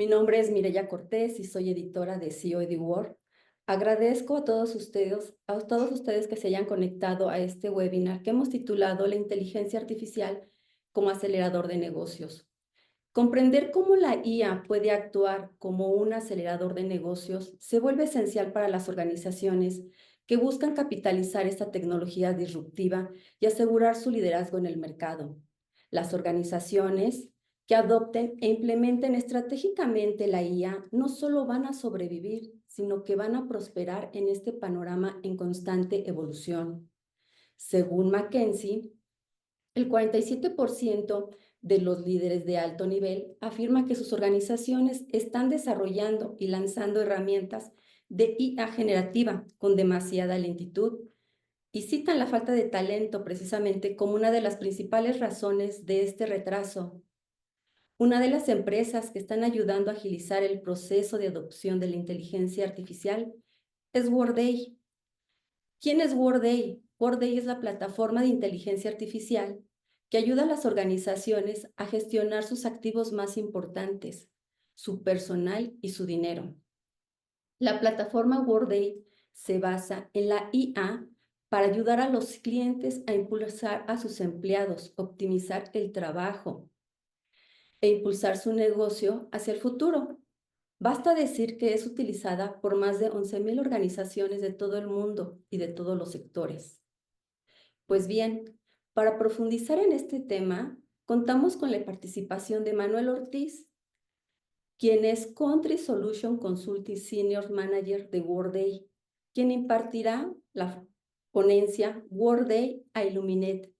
nombre es Mireya Cortés y soy editora de COED World. Agradezco a todos ustedes que se hayan conectado a este webinar que hemos titulado La inteligencia artificial como acelerador de negocios. Comprender cómo la IA puede actuar como un acelerador de negocios se vuelve esencial para las organizaciones que buscan capitalizar esta tecnología disruptiva y asegurar su liderazgo en el mercado. Las organizaciones que adopten e implementen estratégicamente la IA no solo van a sobrevivir, sino que van a prosperar en este panorama en constante evolución. Según McKinsey, el 47% de los líderes de alto nivel afirma que sus organizaciones están desarrollando y lanzando herramientas de IA generativa con demasiada lentitud y citan la falta de talento precisamente como una de las principales razones de este retraso. Una de las empresas que están ayudando a agilizar el proceso de adopción de la inteligencia artificial es Workday. ¿Quién es Workday? Workday es la plataforma de inteligencia artificial que ayuda a las organizaciones a gestionar sus activos más importantes, su personal y su dinero. La plataforma Workday se basa en la IA para ayudar a los clientes a impulsar a sus empleados, optimizar el trabajo e impulsar su negocio hacia el futuro. Basta decir que es utilizada por más de 11,000 organizaciones de todo el mundo y de todos los sectores. Pues bien, para profundizar en este tema, contamos con la participación de Manuel Ortiz, quien es Country Solution Consulting Senior Manager de Workday, quien impartirá la ponencia Workday a Illuminate,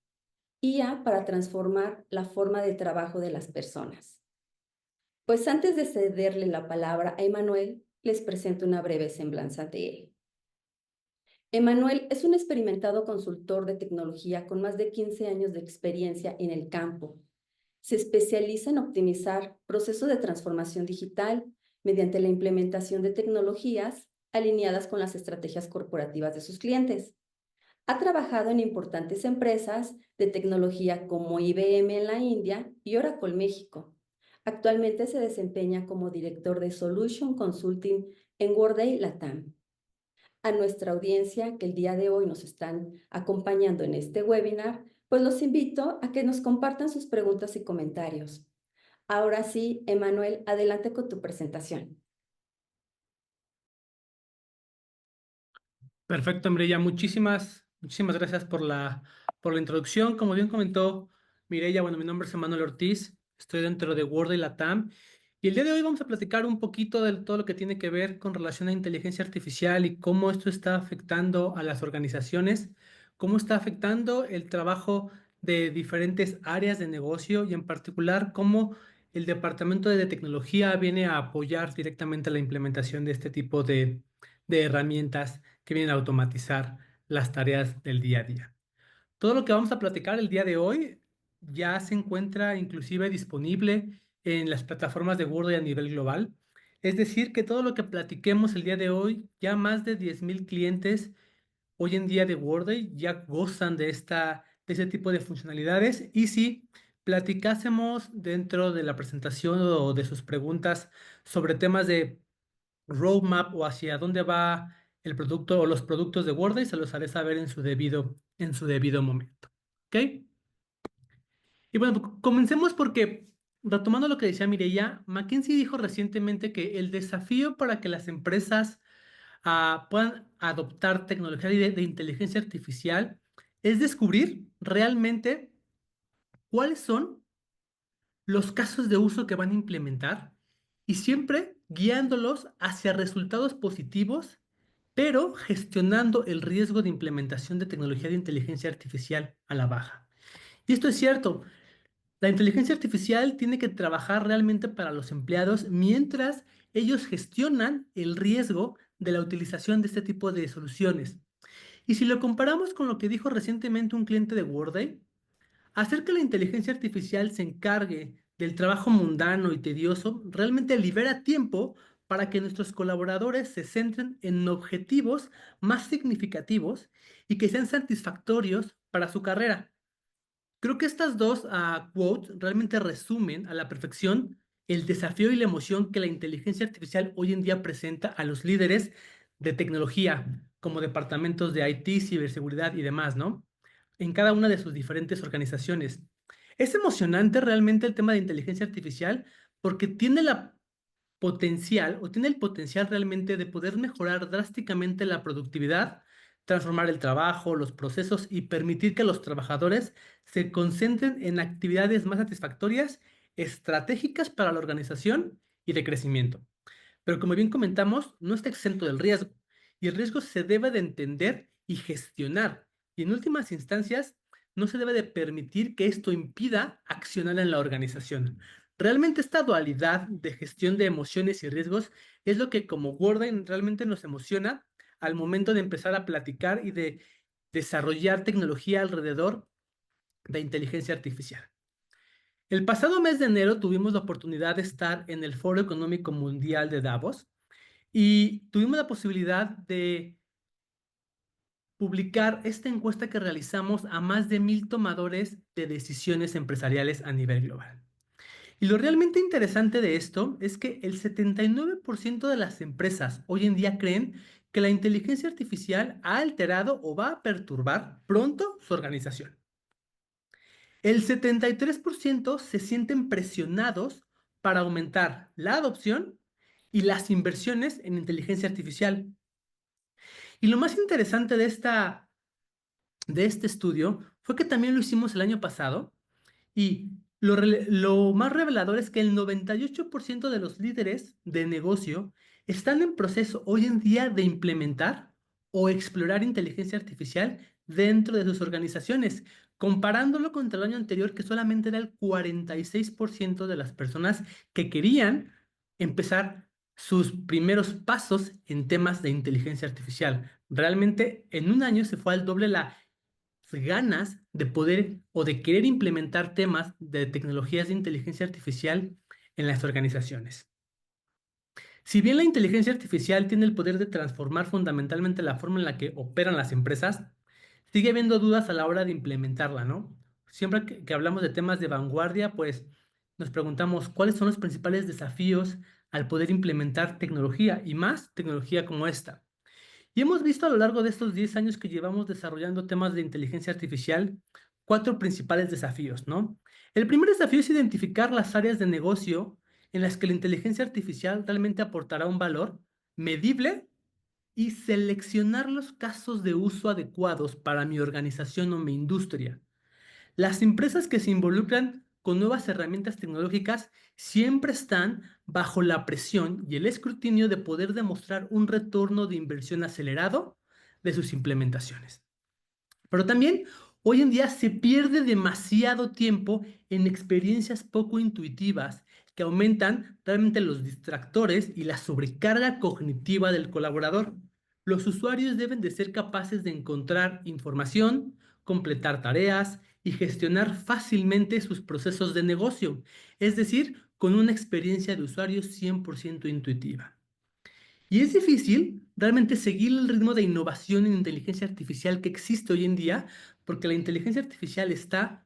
IA para transformar la forma de trabajo de las personas. Pues antes de cederle la palabra a Emanuel, les presento una breve semblanza de él. Emanuel es un experimentado consultor de tecnología con más de 15 años de experiencia en el campo. Se especializa en optimizar procesos de transformación digital mediante la implementación de tecnologías alineadas con las estrategias corporativas de sus clientes. Ha trabajado en importantes empresas de tecnología como IBM en la India y Oracle México. Actualmente se desempeña como director de Solution Consulting en Workday Latam. A nuestra audiencia que el día de hoy nos están acompañando en este webinar, pues los invito a que nos compartan sus preguntas y comentarios. Ahora sí, Emanuel, adelante con tu presentación. Perfecto, Mireya. Muchísimas gracias por la introducción. Como bien comentó Mireya, bueno, mi nombre es Emanuel Ortiz, estoy dentro de Workday Latam y el día de hoy vamos a platicar un poquito de todo lo que tiene que ver con relación a inteligencia artificial y cómo esto está afectando a las organizaciones, cómo está afectando el trabajo de diferentes áreas de negocio y en particular cómo el departamento de tecnología viene a apoyar directamente la implementación de este tipo de herramientas que vienen a automatizar las tareas del día a día. Todo lo que vamos a platicar el día de hoy ya se encuentra inclusive disponible en las plataformas de Word a nivel global. Es decir, que todo lo que platiquemos el día de hoy, ya más de 10,000 clientes hoy en día de Workday ya gozan de ese tipo de funcionalidades. Y si platicásemos dentro de la presentación o de sus preguntas sobre temas de roadmap o hacia dónde va el producto o los productos de Workday, se los haré saber en su debido momento. ¿Ok? Y bueno, comencemos porque, retomando lo que decía Mireya, McKinsey dijo recientemente que el desafío para que las empresas puedan adoptar tecnología de inteligencia artificial es descubrir realmente cuáles son los casos de uso que van a implementar y siempre guiándolos hacia resultados positivos, pero gestionando el riesgo de implementación de tecnología de inteligencia artificial a la baja. Y esto es cierto, la inteligencia artificial tiene que trabajar realmente para los empleados mientras ellos gestionan el riesgo de la utilización de este tipo de soluciones. Y si lo comparamos con lo que dijo recientemente un cliente de Workday, hacer que la inteligencia artificial se encargue del trabajo mundano y tedioso realmente libera tiempo para que nuestros colaboradores se centren en objetivos más significativos y que sean satisfactorios para su carrera. Creo que estas dos quotes realmente resumen a la perfección el desafío y la emoción que la inteligencia artificial hoy en día presenta a los líderes de tecnología, como departamentos de IT, ciberseguridad y demás, ¿no? En cada una de sus diferentes organizaciones. Es emocionante realmente el tema de inteligencia artificial porque tiene la potencial o tiene el potencial realmente de poder mejorar drásticamente la productividad, transformar el trabajo, los procesos y permitir que los trabajadores se concentren en actividades más satisfactorias, estratégicas para la organización y de crecimiento. Pero como bien comentamos, no está exento del riesgo y el riesgo se debe de entender y gestionar. Y en últimas instancias, no se debe de permitir que esto impida accionar en la organización. Realmente esta dualidad de gestión de emociones y riesgos es lo que como Gordon realmente nos emociona al momento de empezar a platicar y de desarrollar tecnología alrededor de inteligencia artificial. El pasado mes de enero tuvimos la oportunidad de estar en el Foro Económico Mundial de Davos y tuvimos la posibilidad de publicar esta encuesta que realizamos a más de 1,000 tomadores de decisiones empresariales a nivel global. Y lo realmente interesante de esto es que el 79% de las empresas hoy en día creen que la inteligencia artificial ha alterado o va a perturbar pronto su organización. El 73% se sienten presionados para aumentar la adopción y las inversiones en inteligencia artificial. Y lo más interesante de este estudio fue que también lo hicimos el año pasado y lo más revelador es que el 98% de los líderes de negocio están en proceso hoy en día de implementar o explorar inteligencia artificial dentro de sus organizaciones, comparándolo contra el año anterior que solamente era el 46% de las personas que querían empezar sus primeros pasos en temas de inteligencia artificial. Realmente en un año se fue al doble la ganas de poder o de querer implementar temas de tecnologías de inteligencia artificial en las organizaciones. Si bien la inteligencia artificial tiene el poder de transformar fundamentalmente la forma en la que operan las empresas, sigue habiendo dudas a la hora de implementarla, ¿no? Siempre que hablamos de temas de vanguardia, pues nos preguntamos cuáles son los principales desafíos al poder implementar tecnología y más tecnología como esta. Y hemos visto a lo largo de estos 10 años que llevamos desarrollando temas de inteligencia artificial, cuatro principales desafíos, ¿no? El primer desafío es identificar las áreas de negocio en las que la inteligencia artificial realmente aportará un valor medible y seleccionar los casos de uso adecuados para mi organización o mi industria. Las empresas que se involucran con nuevas herramientas tecnológicas siempre están bajo la presión y el escrutinio de poder demostrar un retorno de inversión acelerado de sus implementaciones. Pero también hoy en día se pierde demasiado tiempo en experiencias poco intuitivas que aumentan realmente los distractores y la sobrecarga cognitiva del colaborador. Los usuarios deben de ser capaces de encontrar información, completar tareas y gestionar fácilmente sus procesos de negocio, es decir, con una experiencia de usuario 100% intuitiva. Y es difícil realmente seguir el ritmo de innovación en inteligencia artificial que existe hoy en día, porque la inteligencia artificial está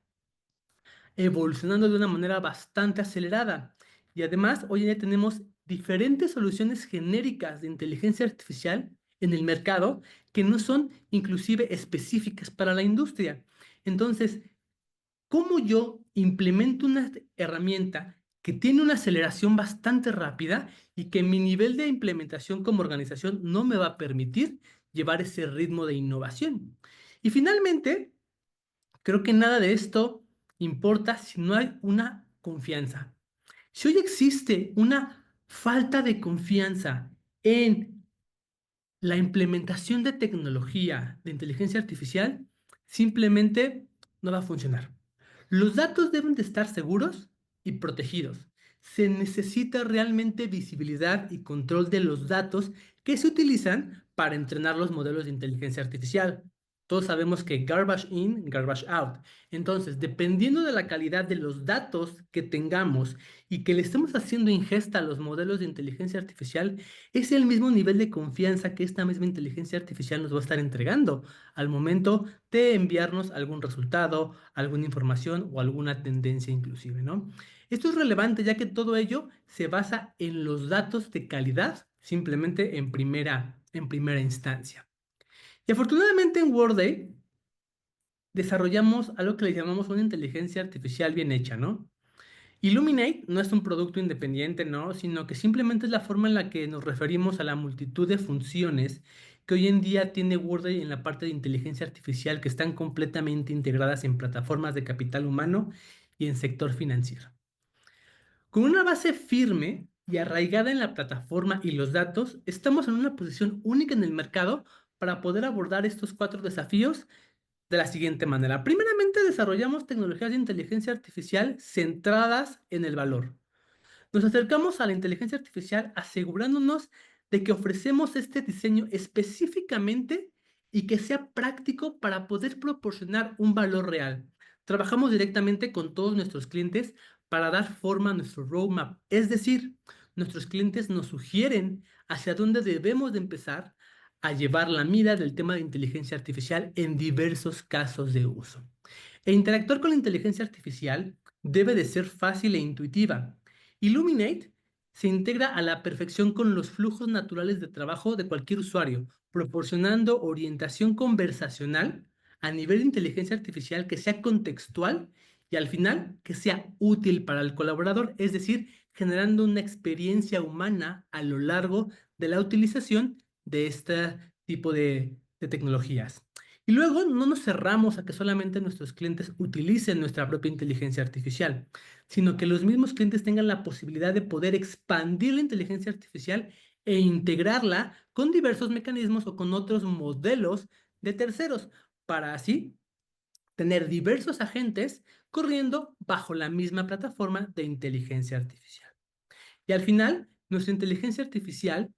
evolucionando de una manera bastante acelerada. Y además, hoy en día tenemos diferentes soluciones genéricas de inteligencia artificial en el mercado que no son inclusive específicas para la industria. Entonces, ¿cómo yo implemento una herramienta que tiene una aceleración bastante rápida y que mi nivel de implementación como organización no me va a permitir llevar ese ritmo de innovación? Y finalmente, creo que nada de esto importa si no hay una confianza. Si hoy existe una falta de confianza en la implementación de tecnología de inteligencia artificial, simplemente no va a funcionar. Los datos deben de estar seguros y protegidos. Se necesita realmente visibilidad y control de los datos que se utilizan para entrenar los modelos de inteligencia artificial. Todos sabemos que garbage in, garbage out. Entonces, dependiendo de la calidad de los datos que tengamos y que le estemos haciendo ingesta a los modelos de inteligencia artificial, es el mismo nivel de confianza que esta misma inteligencia artificial nos va a estar entregando al momento de enviarnos algún resultado, alguna información o alguna tendencia inclusive, ¿no? Esto es relevante ya que todo ello se basa en los datos de calidad, simplemente en primera instancia. Y afortunadamente en Workday desarrollamos algo que le llamamos una inteligencia artificial bien hecha, ¿no? Illuminate no es un producto independiente, ¿no? Sino que simplemente es la forma en la que nos referimos a la multitud de funciones que hoy en día tiene Workday en la parte de inteligencia artificial que están completamente integradas en plataformas de capital humano y en sector financiero. Con una base firme y arraigada en la plataforma y los datos, estamos en una posición única en el mercado para poder abordar estos 4 desafíos de la siguiente manera. Primeramente, desarrollamos tecnologías de inteligencia artificial centradas en el valor. Nos acercamos a la inteligencia artificial asegurándonos de que ofrecemos este diseño específicamente y que sea práctico para poder proporcionar un valor real. Trabajamos directamente con todos nuestros clientes para dar forma a nuestro roadmap, es decir, nuestros clientes nos sugieren hacia dónde debemos de empezar a llevar la mira del tema de inteligencia artificial en diversos casos de uso. E interactuar con la inteligencia artificial debe de ser fácil e intuitiva. Illuminate se integra a la perfección con los flujos naturales de trabajo de cualquier usuario, proporcionando orientación conversacional a nivel de inteligencia artificial que sea contextual y al final que sea útil para el colaborador, es decir, generando una experiencia humana a lo largo de la utilización de este tipo de tecnologías. Y luego no nos cerramos a que solamente nuestros clientes utilicen nuestra propia inteligencia artificial, sino que los mismos clientes tengan la posibilidad de poder expandir la inteligencia artificial e integrarla con diversos mecanismos o con otros modelos de terceros, para así tener diversos agentes corriendo bajo la misma plataforma de inteligencia artificial. Y al final, nuestra inteligencia artificial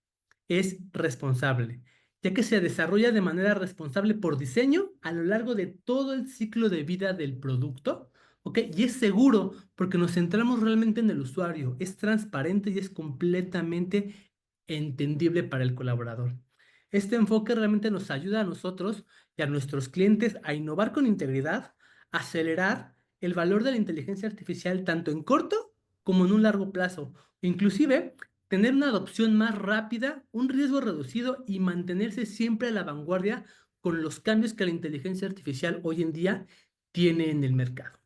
es responsable, ya que se desarrolla de manera responsable por diseño a lo largo de todo el ciclo de vida del producto, ¿ok? Y es seguro porque nos centramos realmente en el usuario, es transparente y es completamente entendible para el colaborador. Este enfoque realmente nos ayuda a nosotros y a nuestros clientes a innovar con integridad, acelerar el valor de la inteligencia artificial tanto en corto como en un largo plazo, inclusive tener una adopción más rápida, un riesgo reducido y mantenerse siempre a la vanguardia con los cambios que la inteligencia artificial hoy en día tiene en el mercado.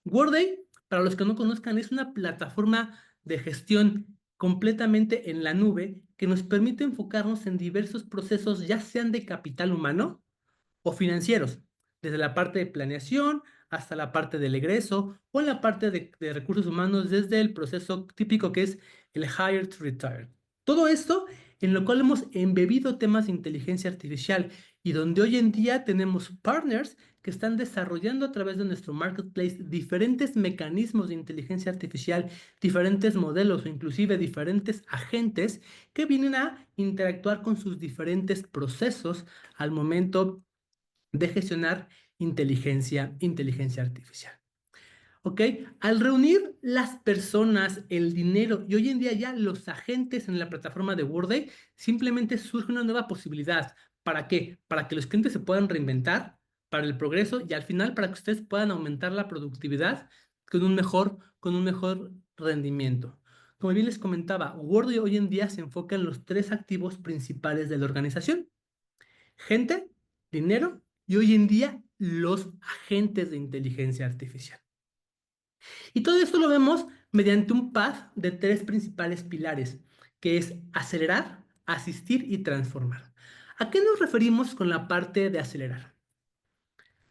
Workday, para los que no conozcan, es una plataforma de gestión completamente en la nube que nos permite enfocarnos en diversos procesos, ya sean de capital humano o financieros, desde la parte de planeación hasta la parte del egreso o en la parte de recursos humanos desde el proceso típico que es el hire to retire. Todo esto en lo cual hemos embebido temas de inteligencia artificial y donde hoy en día tenemos partners que están desarrollando a través de nuestro marketplace diferentes mecanismos de inteligencia artificial, diferentes modelos o inclusive diferentes agentes que vienen a interactuar con sus diferentes procesos al momento de gestionar inteligencia artificial. ¿Ok? Al reunir las personas, el dinero y hoy en día ya los agentes en la plataforma de Workday, simplemente surge una nueva posibilidad. ¿Para qué? Para que los clientes se puedan reinventar, para el progreso y al final para que ustedes puedan aumentar la productividad con un mejor rendimiento. Como bien les comentaba, Workday hoy en día se enfoca en los 3 activos principales de la organización: gente, dinero y hoy en día los agentes de inteligencia artificial. Y todo esto lo vemos mediante un path de 3 principales pilares, que es acelerar, asistir y transformar. ¿A qué nos referimos con la parte de acelerar?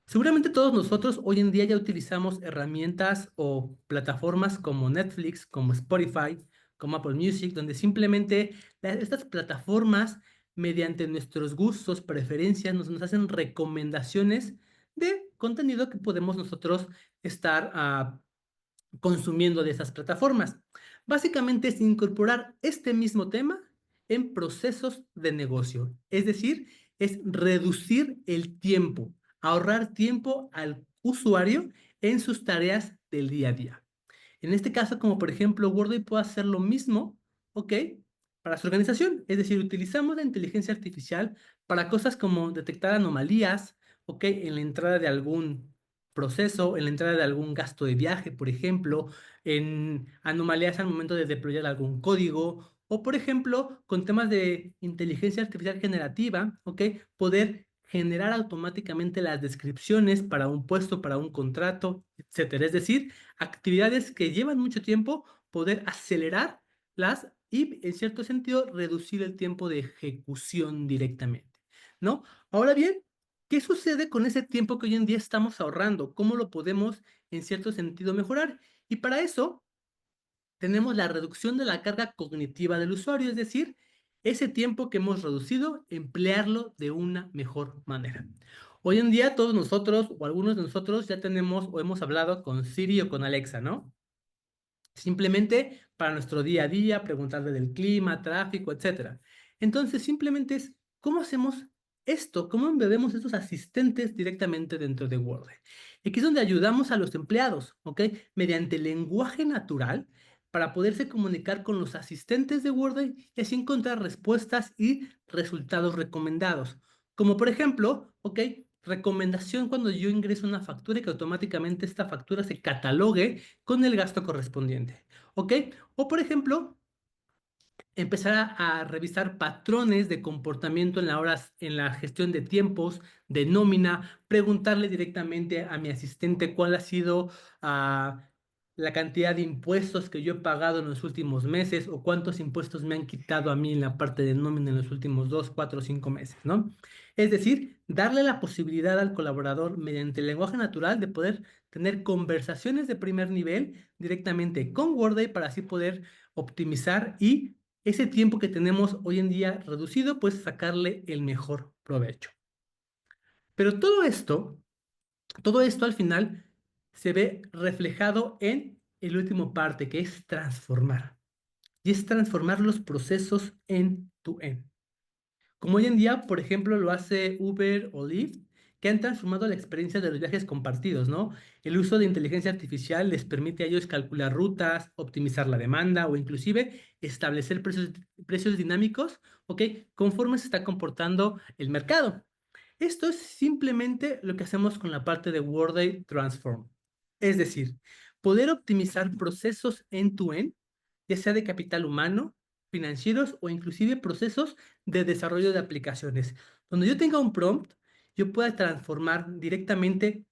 Seguramente todos nosotros hoy en día ya utilizamos herramientas o plataformas como Netflix, como Spotify, como Apple Music, donde simplemente estas plataformas, mediante nuestros gustos, preferencias, nos hacen recomendaciones de contenido que podemos nosotros estar consumiendo de esas plataformas. Básicamente es incorporar este mismo tema en procesos de negocio, es decir, es reducir el tiempo, ahorrar tiempo al usuario en sus tareas del día a día. En este caso, como por ejemplo, Workday puede hacer lo mismo, ¿ok? Para su organización, es decir, utilizamos la inteligencia artificial para cosas como detectar anomalías, ¿ok? En la entrada de algún proceso, en la entrada de algún gasto de viaje, por ejemplo, en anomalías al momento de deployar algún código, o por ejemplo, con temas de inteligencia artificial generativa, ¿ok? Poder generar automáticamente las descripciones para un puesto, para un contrato, etcétera. Es decir, actividades que llevan mucho tiempo, poder acelerarlas y, en cierto sentido, reducir el tiempo de ejecución directamente, ¿no? Ahora bien, ¿qué sucede con ese tiempo que hoy en día estamos ahorrando? ¿Cómo lo podemos, en cierto sentido, mejorar? Y para eso tenemos la reducción de la carga cognitiva del usuario, es decir, ese tiempo que hemos reducido, emplearlo de una mejor manera. Hoy en día todos nosotros o algunos de nosotros ya tenemos o hemos hablado con Siri o con Alexa, ¿no? Simplemente para nuestro día a día, preguntarle del clima, tráfico, etcétera. Entonces, simplemente es cómo hacemos esto, cómo embebemos estos asistentes directamente dentro de Word. Y aquí es donde ayudamos a los empleados, ¿ok? Mediante lenguaje natural para poderse comunicar con los asistentes de Word y así encontrar respuestas y resultados recomendados. Como por ejemplo, ¿ok? Recomendación cuando yo ingreso una factura y que automáticamente esta factura se catalogue con el gasto correspondiente, ¿ok? O por ejemplo, empezar a revisar patrones de comportamiento en en la gestión de tiempos, de nómina, preguntarle directamente a mi asistente cuál ha sido la cantidad de impuestos que yo he pagado en los últimos meses o cuántos impuestos me han quitado a mí en la parte de nómina en los últimos 2, 4, 5 meses, ¿no? Es decir, darle la posibilidad al colaborador mediante el lenguaje natural de poder tener conversaciones de primer nivel directamente con Worday para así poder optimizar y ese tiempo que tenemos hoy en día reducido, pues sacarle el mejor provecho. Pero todo esto al final se ve reflejado en el último parte, que es transformar. Y es transformar los procesos end-to-end. Como hoy en día, por ejemplo, lo hace Uber o Lyft, que han transformado la experiencia de los viajes compartidos, ¿no? El uso de inteligencia artificial les permite a ellos calcular rutas, optimizar la demanda o inclusive establecer precios dinámicos, ¿ok? Conforme se está comportando el mercado. Esto es simplemente lo que hacemos con la parte de Workday Transform. Es decir, poder optimizar procesos end-to-end, ya sea de capital humano, financieros o inclusive procesos de desarrollo de aplicaciones. Donde yo tenga un prompt, yo pueda transformar directamente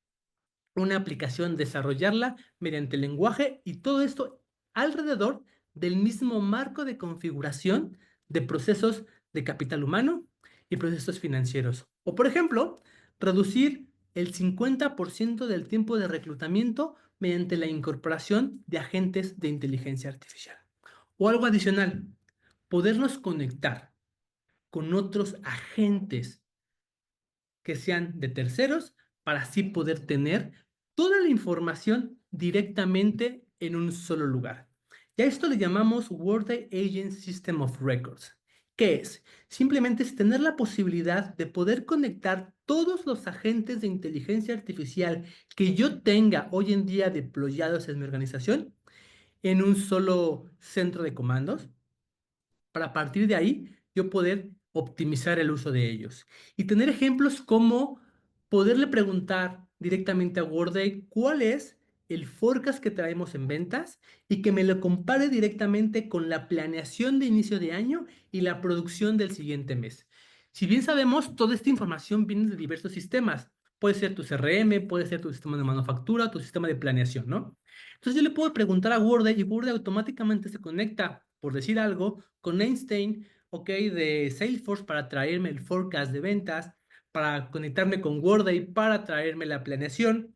una aplicación, desarrollarla mediante el lenguaje y todo esto alrededor del mismo marco de configuración de procesos de capital humano y procesos financieros. O por ejemplo, reducir el 50% del tiempo de reclutamiento mediante la incorporación de agentes de inteligencia artificial. O algo adicional, podernos conectar con otros agentes que sean de terceros para así poder tener toda la información directamente en un solo lugar. Y a esto le llamamos Workday Agent System of Records. ¿Qué es? Simplemente es tener la posibilidad de poder conectar todos los agentes de inteligencia artificial que yo tenga hoy en día deployados en mi organización en un solo centro de comandos para partir de ahí yo poder optimizar el uso de ellos. Y tener ejemplos como poderle preguntar directamente a Worday cuál es el forecast que traemos en ventas y que me lo compare directamente con la planeación de inicio de año y la producción del siguiente mes. Si bien sabemos, toda esta información viene de diversos sistemas. Puede ser tu CRM, puede ser tu sistema de manufactura, tu sistema de planeación, ¿no? Entonces yo le puedo preguntar a Worday y Worday automáticamente se conecta, por decir algo, con Einstein, ok, de Salesforce para traerme el forecast de ventas, para conectarme con Worday para traerme la planeación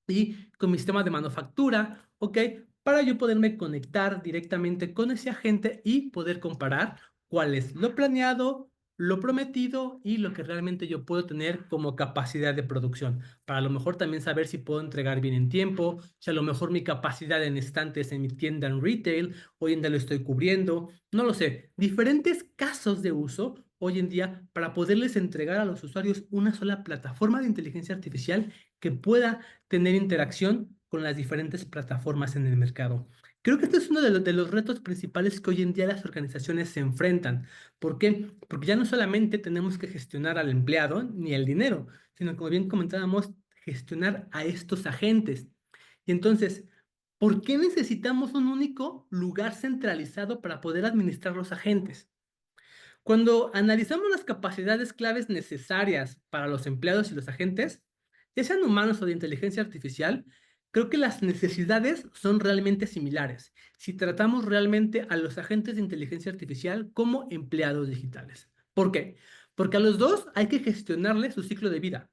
y con mi sistema de manufactura, ok, para yo poderme conectar directamente con ese agente y poder comparar cuál es lo planeado, lo prometido y lo que realmente yo puedo tener como capacidad de producción. Para a lo mejor también saber si puedo entregar bien en tiempo, si a lo mejor mi capacidad en estantes en mi tienda en retail, hoy en día lo estoy cubriendo, no lo sé. Diferentes casos de uso hoy en día para poderles entregar a los usuarios una sola plataforma de inteligencia artificial que pueda tener interacción con las diferentes plataformas en el mercado. Creo que este es uno de los retos principales que hoy en día las organizaciones se enfrentan. ¿Por qué? Porque ya no solamente tenemos que gestionar al empleado ni el dinero, sino como bien comentábamos, gestionar a estos agentes. Y entonces, ¿por qué necesitamos un único lugar centralizado para poder administrar los agentes? Cuando analizamos las capacidades claves necesarias para los empleados y los agentes, ya sean humanos o de inteligencia artificial, creo que las necesidades son realmente similares si tratamos realmente a los agentes de inteligencia artificial como empleados digitales. ¿Por qué? Porque a los dos hay que gestionarles su ciclo de vida.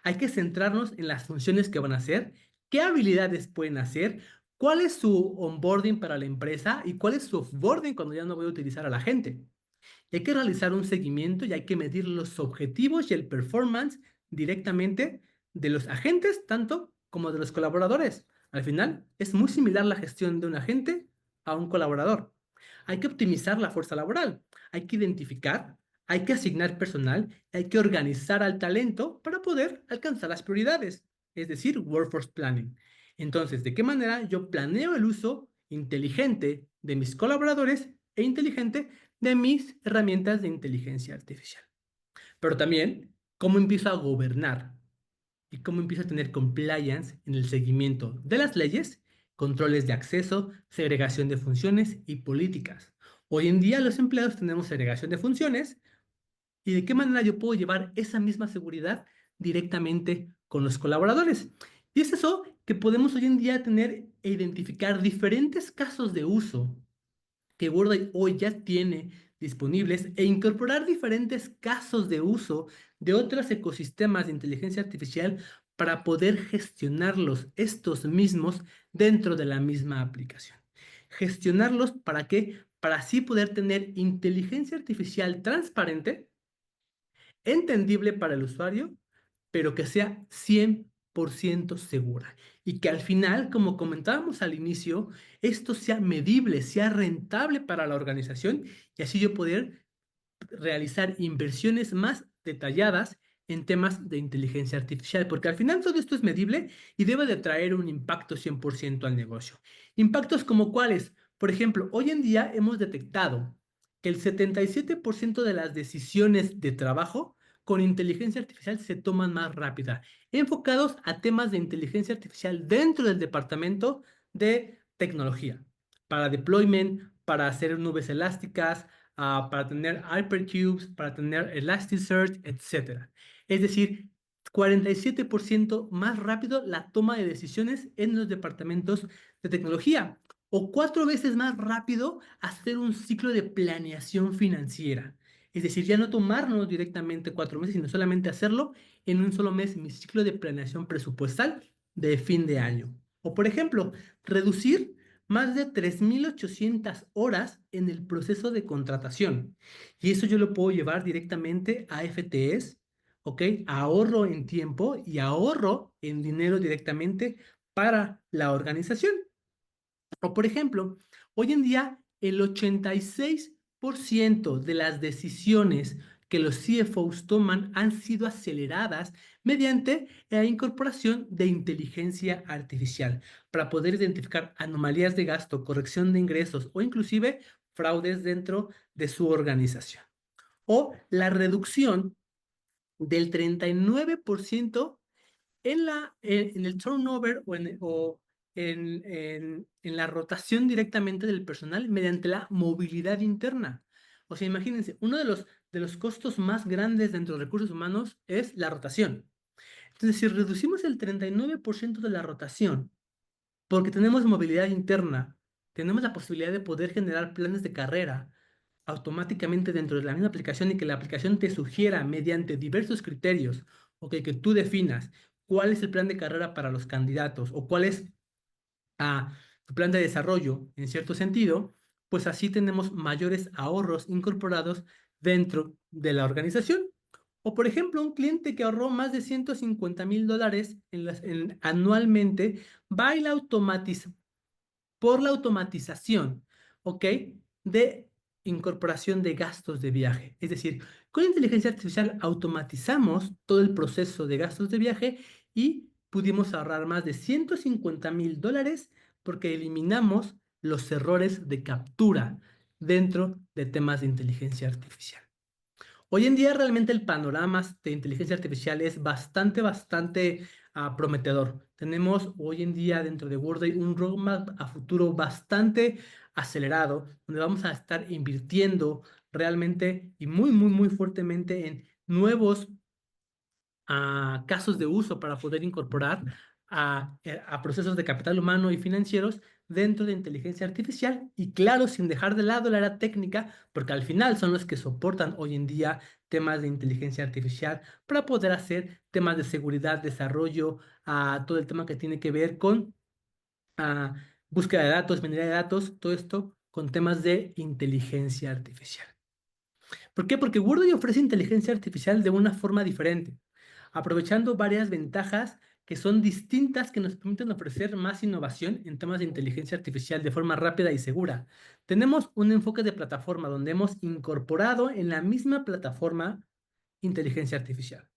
Hay que centrarnos en las funciones que van a hacer, qué habilidades pueden hacer, cuál es su onboarding para la empresa y cuál es su offboarding cuando ya no voy a utilizar a la gente. Hay que realizar un seguimiento y hay que medir los objetivos y el performance directamente de los agentes, tanto como de los colaboradores. Al final, es muy similar la gestión de un agente a un colaborador. Hay que optimizar la fuerza laboral, hay que identificar, hay que asignar personal, hay que organizar al talento para poder alcanzar las prioridades, es decir, workforce planning. Entonces, ¿de qué manera yo planeo el uso inteligente de mis colaboradores e inteligente de mis herramientas de inteligencia artificial? Pero también, ¿cómo empiezo a gobernar y cómo empiezo a tener compliance en el seguimiento de las leyes, controles de acceso, segregación de funciones y políticas? Hoy en día los empleados tenemos segregación de funciones, y de qué manera yo puedo llevar esa misma seguridad directamente con los colaboradores. Y es eso que podemos hoy en día tener e identificar diferentes casos de uso que Word hoy ya tiene disponibles e incorporar diferentes casos de uso de otros ecosistemas de inteligencia artificial para poder gestionarlos estos mismos dentro de la misma aplicación. Gestionarlos para qué? Para así poder tener inteligencia artificial transparente, entendible para el usuario, pero que sea 100% segura. Y que al final, como comentábamos al inicio, esto sea medible, sea rentable para la organización y así yo poder realizar inversiones más detalladas en temas de inteligencia artificial, porque al final todo esto es medible y debe de traer un impacto 100% al negocio. Impactos como cuáles, por ejemplo, hoy en día hemos detectado que el 77% de las decisiones de trabajo con inteligencia artificial se toman más rápida, enfocados a temas de inteligencia artificial dentro del departamento de tecnología, para deployment, para hacer nubes elásticas, para tener hypercubes, para tener Elasticsearch, etcétera. Es decir, 47% más rápido la toma de decisiones en los departamentos de tecnología o 4 veces más rápido hacer un ciclo de planeación financiera. Es decir, ya no tomarnos directamente 4 meses, sino solamente hacerlo en un solo mes, mi ciclo de planeación presupuestal de fin de año. O, por ejemplo, reducir más de 3.800 horas en el proceso de contratación. Y eso yo lo puedo llevar directamente a FTEs, ¿ok? Ahorro en tiempo y ahorro en dinero directamente para la organización. O por ejemplo, hoy en día el 86% de las decisiones que los CFOs toman han sido aceleradas mediante la incorporación de inteligencia artificial para poder identificar anomalías de gasto, corrección de ingresos o inclusive fraudes dentro de su organización. O la reducción del 39% en el turnover o en la rotación directamente del personal mediante la movilidad interna. O sea, imagínense, uno de los costos más grandes dentro de recursos humanos es la rotación. Entonces, si reducimos el 39% de la rotación, porque tenemos movilidad interna, tenemos la posibilidad de poder generar planes de carrera automáticamente dentro de la misma aplicación y que la aplicación te sugiera mediante diversos criterios, o que tú definas cuál es el plan de carrera para los candidatos o cuál es tu plan de desarrollo en cierto sentido, pues así tenemos mayores ahorros incorporados dentro de la organización. O por ejemplo, un cliente que ahorró más de $150,000 anualmente va y la automatiza por la automatización, ¿ok? De incorporación de gastos de viaje. Es decir, con inteligencia artificial automatizamos todo el proceso de gastos de viaje y pudimos ahorrar más de $150,000 porque eliminamos los errores de captura dentro de temas de inteligencia artificial. Hoy en día realmente el panorama de inteligencia artificial es bastante prometedor. Tenemos hoy en día dentro de Worday un roadmap a futuro bastante acelerado, donde vamos a estar invirtiendo realmente y muy, muy, muy fuertemente en nuevos casos de uso para poder incorporar a procesos de capital humano y financieros dentro de inteligencia artificial y claro, sin dejar de lado la área técnica, porque al final son los que soportan hoy en día temas de inteligencia artificial para poder hacer temas de seguridad, desarrollo, todo el tema que tiene que ver con ah, búsqueda de datos, minería de datos, todo esto con temas de inteligencia artificial. ¿Por qué? Porque Word ofrece inteligencia artificial de una forma diferente, aprovechando varias ventajas que son distintas que nos permiten ofrecer más innovación en temas de inteligencia artificial de forma rápida y segura. Tenemos un enfoque de plataforma donde hemos incorporado en la misma plataforma inteligencia artificial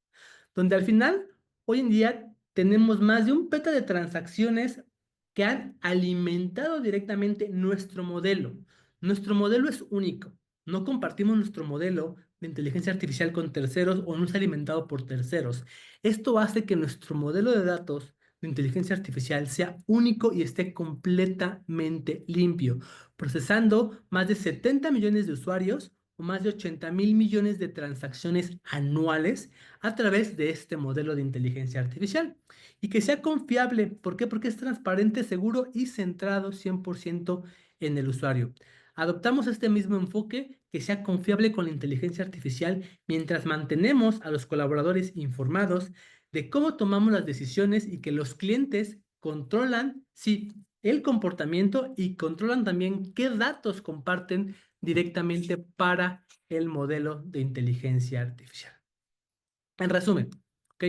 donde al final, hoy en día, tenemos más de un peta de transacciones que han alimentado directamente nuestro modelo. Nuestro modelo es único. No compartimos nuestro modelo de inteligencia artificial con terceros o no es alimentado por terceros. Esto hace que nuestro modelo de datos de inteligencia artificial sea único y esté completamente limpio, procesando más de 70 millones de usuarios o más de 80.000 millones de transacciones anuales a través de este modelo de inteligencia artificial y que sea confiable. ¿Por qué? Porque es transparente, seguro y centrado 100% en el usuario. Adoptamos este mismo enfoque que sea confiable con la inteligencia artificial mientras mantenemos a los colaboradores informados de cómo tomamos las decisiones y que los clientes controlan, sí, el comportamiento y controlan también qué datos comparten directamente para el modelo de inteligencia artificial. En resumen, ¿ok?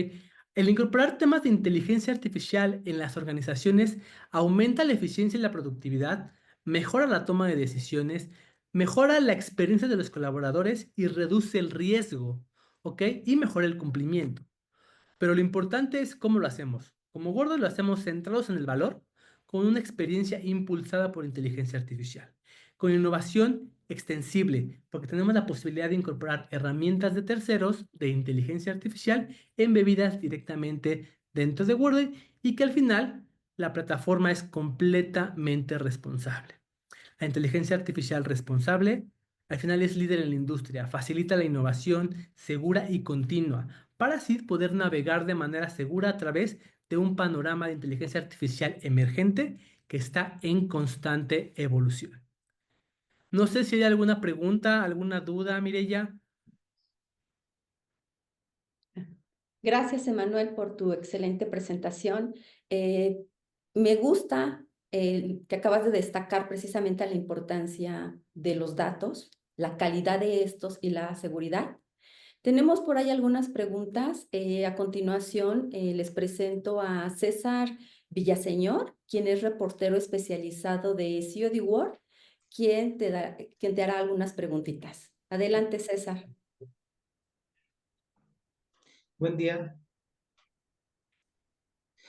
El incorporar temas de inteligencia artificial en las organizaciones aumenta la eficiencia y la productividad, mejora la toma de decisiones, mejora la experiencia de los colaboradores y reduce el riesgo, ¿ok? Y mejora el cumplimiento. Pero lo importante es cómo lo hacemos. Como Gordo lo hacemos centrados en el valor, con una experiencia impulsada por inteligencia artificial, con innovación extensible, porque tenemos la posibilidad de incorporar herramientas de terceros de inteligencia artificial embebidas directamente dentro de Word y que al final la plataforma es completamente responsable. La inteligencia artificial responsable al final es líder en la industria, facilita la innovación segura y continua para así poder navegar de manera segura a través de un panorama de inteligencia artificial emergente que está en constante evolución. No sé si hay alguna pregunta, alguna duda, Mireya. Gracias, Emanuel, por tu excelente presentación. Eh, Me gusta que acabas de destacar precisamente la importancia de los datos, la calidad de estos y la seguridad. Tenemos por ahí algunas preguntas. A continuación, les presento a César Villaseñor, quien es reportero especializado de COD World, quien te hará algunas preguntitas. Adelante, César. Buen día,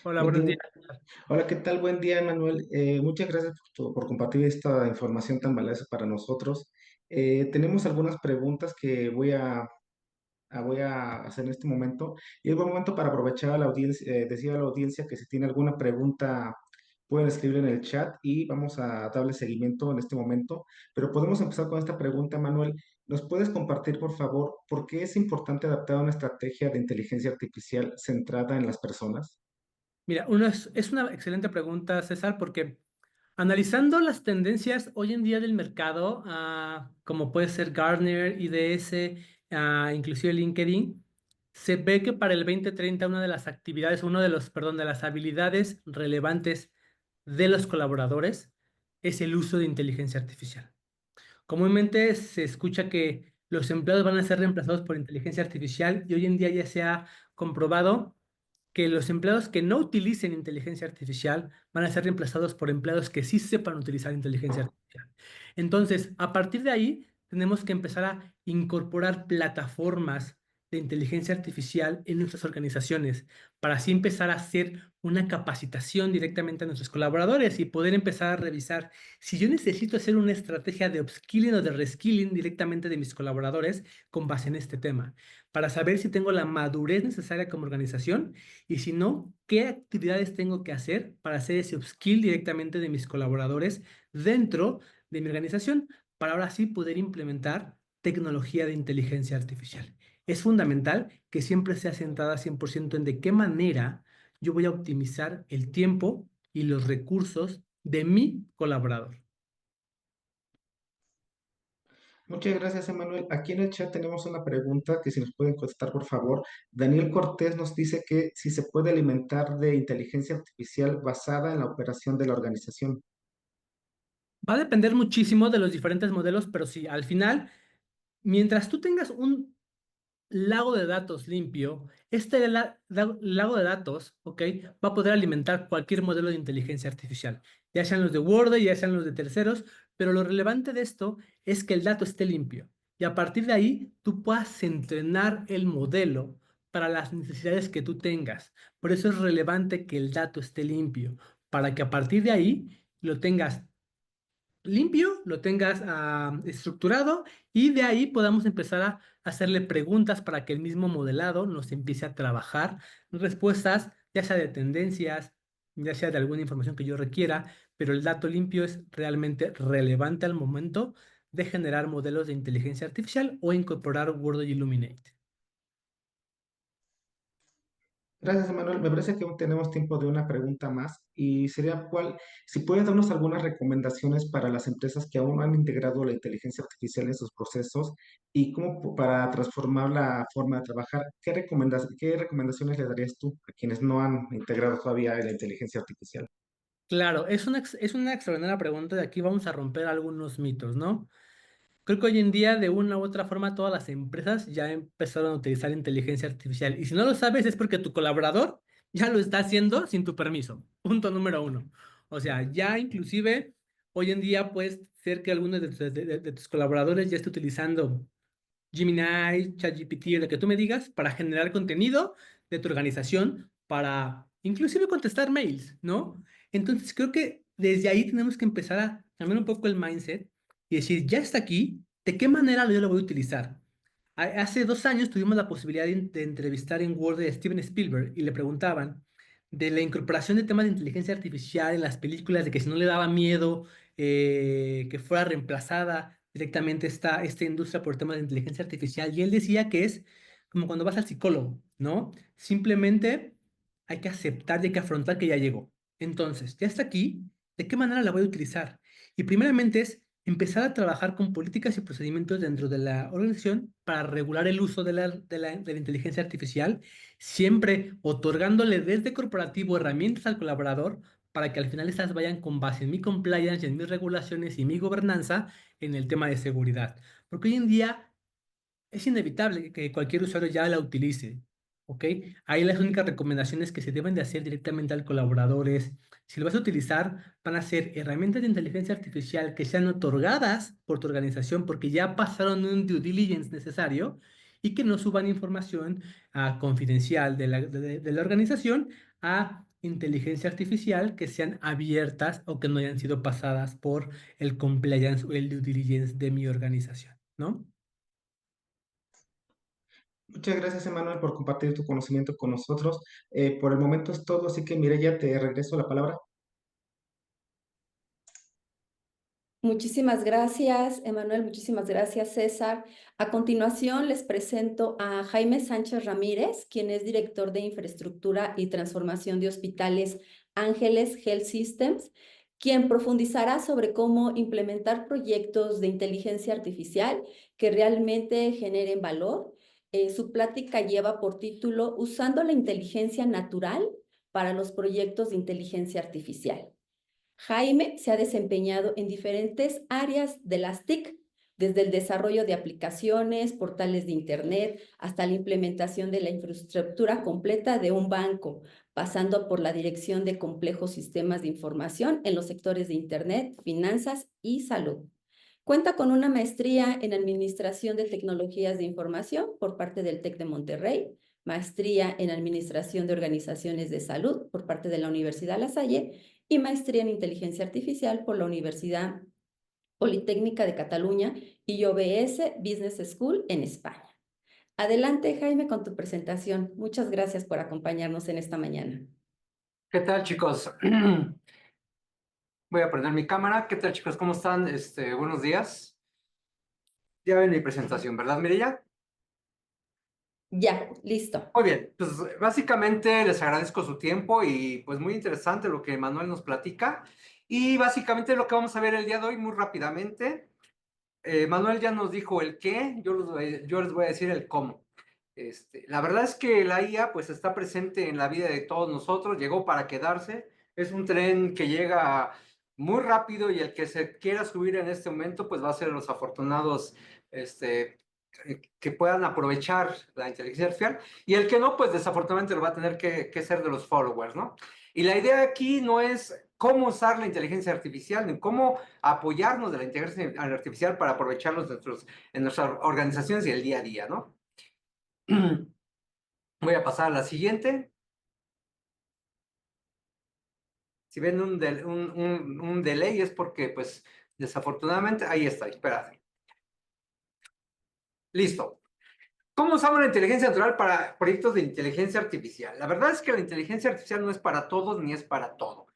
Hola, buen buenos día. días. Hola, ¿qué tal? Buen día, Manuel. Muchas gracias por compartir esta información tan valiosa para nosotros. Tenemos algunas preguntas que voy a hacer en este momento. Y es buen momento para aprovechar a la audiencia, decir a la audiencia que si tiene alguna pregunta pueden escribir en el chat y vamos a darle seguimiento en este momento. Pero podemos empezar con esta pregunta, Manuel. ¿Nos puedes compartir, por favor, por qué es importante adaptar una estrategia de inteligencia artificial centrada en las personas? Mira, es una excelente pregunta, César, porque analizando las tendencias hoy en día del mercado, como puede ser Gartner, IDS, inclusive LinkedIn, se ve que para el 2030 una de las actividades, perdón, de las habilidades relevantes de los colaboradores es el uso de inteligencia artificial. Comúnmente se escucha que los empleados van a ser reemplazados por inteligencia artificial y hoy en día ya se ha comprobado que los empleados que no utilicen inteligencia artificial van a ser reemplazados por empleados que sí sepan utilizar inteligencia artificial. Entonces, a partir de ahí, tenemos que empezar a incorporar plataformas de inteligencia artificial en nuestras organizaciones, para así empezar a hacer una capacitación directamente a nuestros colaboradores y poder empezar a revisar si yo necesito hacer una estrategia de upskilling o de reskilling directamente de mis colaboradores con base en este tema, para saber si tengo la madurez necesaria como organización y si no, qué actividades tengo que hacer para hacer ese upskill directamente de mis colaboradores dentro de mi organización, para ahora sí poder implementar tecnología de inteligencia artificial. Es fundamental que siempre sea centrada 100% en de qué manera yo voy a optimizar el tiempo y los recursos de mi colaborador. Muchas gracias, Emanuel. Aquí en el chat tenemos una pregunta que si nos pueden contestar, por favor. Daniel Cortés nos dice que si se puede alimentar de inteligencia artificial basada en la operación de la organización. Va a depender muchísimo de los diferentes modelos, pero sí, al final, mientras tú tengas un lago de datos limpio, este lago de datos, ¿ok? Va a poder alimentar cualquier modelo de inteligencia artificial, ya sean los de Word, ya sean los de terceros, pero lo relevante de esto es que el dato esté limpio y a partir de ahí tú puedas entrenar el modelo para las necesidades que tú tengas. Por eso es relevante que el dato esté limpio, para que a partir de ahí lo tengas limpio, lo tengas estructurado y de ahí podamos empezar a hacerle preguntas para que el mismo modelado nos empiece a trabajar respuestas, ya sea de tendencias, ya sea de alguna información que yo requiera, pero el dato limpio es realmente relevante al momento de generar modelos de inteligencia artificial o incorporar Word y Illuminate. Gracias, Emanuel. Me parece que aún tenemos tiempo de una pregunta más y sería cuál, si puedes darnos algunas recomendaciones para las empresas que aún no han integrado la inteligencia artificial en sus procesos y cómo para transformar la forma de trabajar, qué recomendaciones le darías tú a quienes no han integrado todavía la inteligencia artificial? Claro, es una extraordinaria pregunta. De aquí vamos a romper algunos mitos, ¿no? Creo que hoy en día, de una u otra forma, todas las empresas ya empezaron a utilizar inteligencia artificial. Y si no lo sabes, es porque tu colaborador ya lo está haciendo sin tu permiso. Punto número uno. O sea, ya inclusive hoy en día puedes ser que alguno de tus colaboradores ya esté utilizando Gemini, ChatGPT, o lo que tú me digas, para generar contenido de tu organización, para inclusive contestar mails, ¿no? Entonces creo que desde ahí tenemos que empezar a cambiar un poco el mindset y decir, ya está aquí, ¿de qué manera yo lo voy a utilizar? Hace 2 años tuvimos la posibilidad de entrevistar en Word a Steven Spielberg y le preguntaban de la incorporación de temas de inteligencia artificial en las películas, de que si no le daba miedo que fuera reemplazada directamente esta industria por temas de inteligencia artificial. Y él decía que es como cuando vas al psicólogo, ¿no? Simplemente hay que aceptar y hay que afrontar que ya llegó. Entonces, ya está aquí, ¿de qué manera la voy a utilizar? Y primeramente es empezar a trabajar con políticas y procedimientos dentro de la organización para regular el uso de la inteligencia artificial, siempre otorgándole desde corporativo herramientas al colaborador para que al final estas vayan con base en mi compliance, en mis regulaciones y mi gobernanza en el tema de seguridad. Porque hoy en día es inevitable que cualquier usuario ya la utilice, ¿ok? Ahí las únicas recomendaciones que se deben de hacer directamente al colaborador es, si lo vas a utilizar, van a ser herramientas de inteligencia artificial que sean otorgadas por tu organización porque ya pasaron un due diligence necesario y que no suban información confidencial de la organización a inteligencia artificial que sean abiertas o que no hayan sido pasadas por el compliance o el due diligence de mi organización, ¿no? Muchas gracias, Emanuel, por compartir tu conocimiento con nosotros. Por el momento es todo, así que Mireya, te regreso la palabra. Muchísimas gracias, Emanuel. Muchísimas gracias, César. A continuación, les presento a Jaime Sánchez Ramírez, quien es director de Infraestructura y Transformación de Hospitales Ángeles Health Systems, quien profundizará sobre cómo implementar proyectos de inteligencia artificial que realmente generen valor. Su plática lleva por título Usando la inteligencia natural para los proyectos de inteligencia artificial. Jaime se ha desempeñado en diferentes áreas de las TIC, desde el desarrollo de aplicaciones, portales de Internet, hasta la implementación de la infraestructura completa de un banco, pasando por la dirección de complejos sistemas de información en los sectores de Internet, finanzas y salud. Cuenta con una maestría en Administración de Tecnologías de Información por parte del TEC de Monterrey, maestría en Administración de Organizaciones de Salud por parte de la Universidad La Salle y maestría en Inteligencia Artificial por la Universidad Politécnica de Cataluña y OBS Business School en España. Adelante, Jaime, con tu presentación. Muchas gracias por acompañarnos en esta mañana. ¿Qué tal, chicos? Voy a prender mi cámara. ¿Qué tal, chicos? ¿Cómo están? Buenos días. Ya ven mi presentación, ¿verdad, Mireya? Ya, listo. Muy bien. Pues básicamente les agradezco su tiempo y pues muy interesante lo que Manuel nos platica. Y básicamente lo que vamos a ver el día de hoy muy rápidamente. Manuel ya nos dijo el qué, yo les voy a decir el cómo. La verdad es que la IA pues está presente en la vida de todos nosotros, llegó para quedarse, es un tren que llega muy rápido y el que se quiera subir en este momento pues va a ser los afortunados que puedan aprovechar la inteligencia artificial y el que no pues desafortunadamente lo va a tener que ser de los followers, ¿no? Y la idea aquí no es cómo usar la inteligencia artificial ni cómo apoyarnos de la inteligencia artificial para aprovecharlos en nuestras organizaciones y el día a día, ¿no? Voy a pasar a la siguiente. Si ven un delay es porque, pues, desafortunadamente, ahí está, espérate. Listo. ¿Cómo usamos la inteligencia natural para proyectos de inteligencia artificial? La verdad es que la inteligencia artificial no es para todos ni es para todo.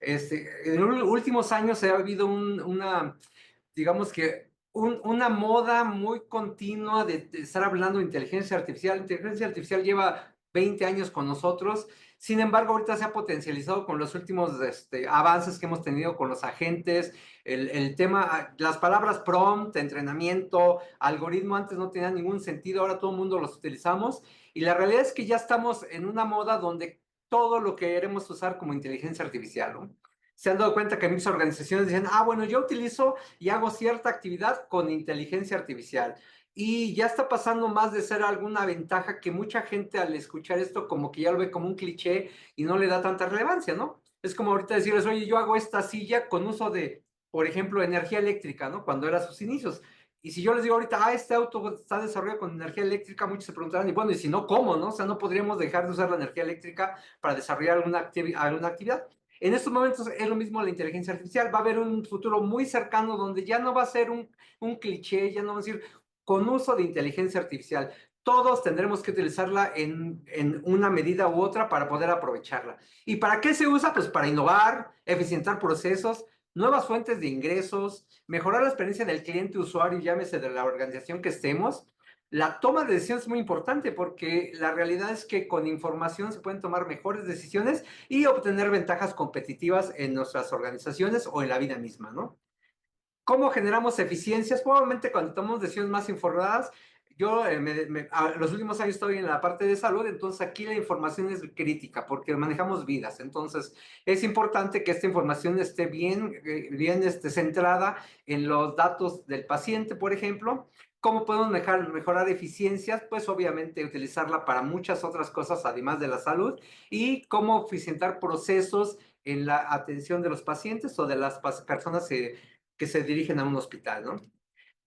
En los últimos años ha habido digamos que una moda muy continua de estar hablando de inteligencia artificial. La inteligencia artificial lleva 20 años con nosotros. Sin embargo, ahorita se ha potencializado con los últimos avances que hemos tenido con los agentes. El tema, las palabras prompt, entrenamiento, algoritmo, antes no tenían ningún sentido, ahora todo el mundo los utilizamos. Y la realidad es que ya estamos en una moda donde todo lo queremos usar como inteligencia artificial, ¿no? Se han dado cuenta que muchas organizaciones dicen, bueno, yo utilizo y hago cierta actividad con inteligencia artificial. Y ya está pasando más de ser alguna ventaja que mucha gente al escuchar esto como que ya lo ve como un cliché y no le da tanta relevancia, ¿no? Es como ahorita decirles, oye, yo hago esta silla con uso de, por ejemplo, energía eléctrica, ¿no? Cuando era sus inicios. Y si yo les digo ahorita, este auto está desarrollado con energía eléctrica, muchos se preguntarán, y bueno, y si no, ¿cómo, no? O sea, no podríamos dejar de usar la energía eléctrica para desarrollar alguna actividad. En estos momentos es lo mismo la inteligencia artificial. Va a haber un futuro muy cercano donde ya no va a ser un cliché, ya no va a decir con uso de inteligencia artificial. Todos tendremos que utilizarla en una medida u otra para poder aprovecharla. ¿Y para qué se usa? Pues para innovar, eficientar procesos, nuevas fuentes de ingresos, mejorar la experiencia del cliente usuario, llámese de la organización que estemos. La toma de decisiones es muy importante porque la realidad es que con información se pueden tomar mejores decisiones y obtener ventajas competitivas en nuestras organizaciones o en la vida misma, ¿no? ¿Cómo generamos eficiencias? Probablemente cuando tomamos decisiones más informadas. Yo los últimos años estoy en la parte de salud, entonces aquí la información es crítica porque manejamos vidas. Entonces es importante que esta información esté bien centrada en los datos del paciente, por ejemplo. ¿Cómo podemos mejorar eficiencias? Pues obviamente utilizarla para muchas otras cosas además de la salud y cómo eficientar procesos en la atención de los pacientes o de las personas que se dirigen a un hospital, ¿no?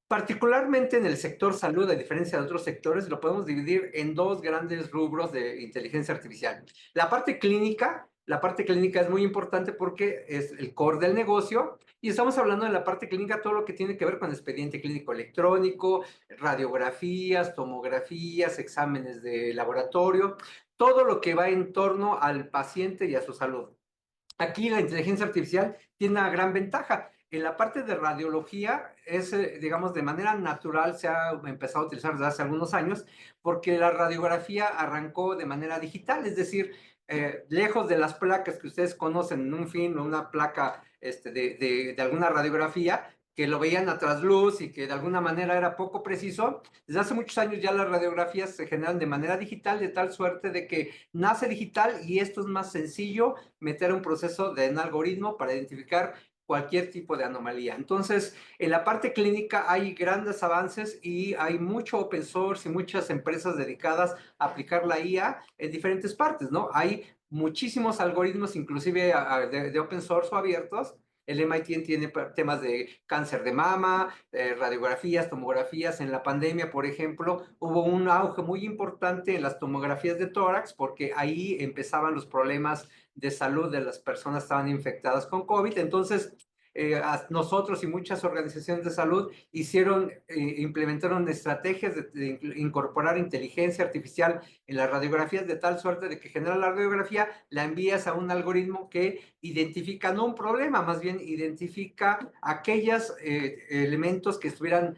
Particularmente en el sector salud, a diferencia de otros sectores, lo podemos dividir en dos grandes rubros de inteligencia artificial. La parte clínica es muy importante porque es el core del negocio y estamos hablando de la parte clínica, todo lo que tiene que ver con expediente clínico electrónico, radiografías, tomografías, exámenes de laboratorio, todo lo que va en torno al paciente y a su salud. Aquí la inteligencia artificial tiene una gran ventaja. En la parte de radiología, digamos, de manera natural se ha empezado a utilizar desde hace algunos años porque la radiografía arrancó de manera digital, es decir, lejos de las placas que ustedes conocen en un film o una placa de alguna radiografía, que lo veían a trasluz y que de alguna manera era poco preciso. Desde hace muchos años ya las radiografías se generan de manera digital, de tal suerte de que nace digital y esto es más sencillo meter un proceso de un algoritmo para identificar cualquier tipo de anomalía. Entonces, en la parte clínica hay grandes avances y hay mucho open source y muchas empresas dedicadas a aplicar la IA en diferentes partes, ¿no? Hay muchísimos algoritmos, inclusive de open source o abiertos, El MIT tiene temas de cáncer de mama, radiografías, tomografías. En la pandemia, por ejemplo, hubo un auge muy importante en las tomografías de tórax porque ahí empezaban los problemas de salud de las personas que estaban infectadas con COVID. Entonces, nosotros y muchas organizaciones de salud implementaron estrategias de incorporar inteligencia artificial en las radiografías de tal suerte de que genera la radiografía, la envías a un algoritmo que identifica no un problema, más bien identifica aquellos elementos que estuvieran,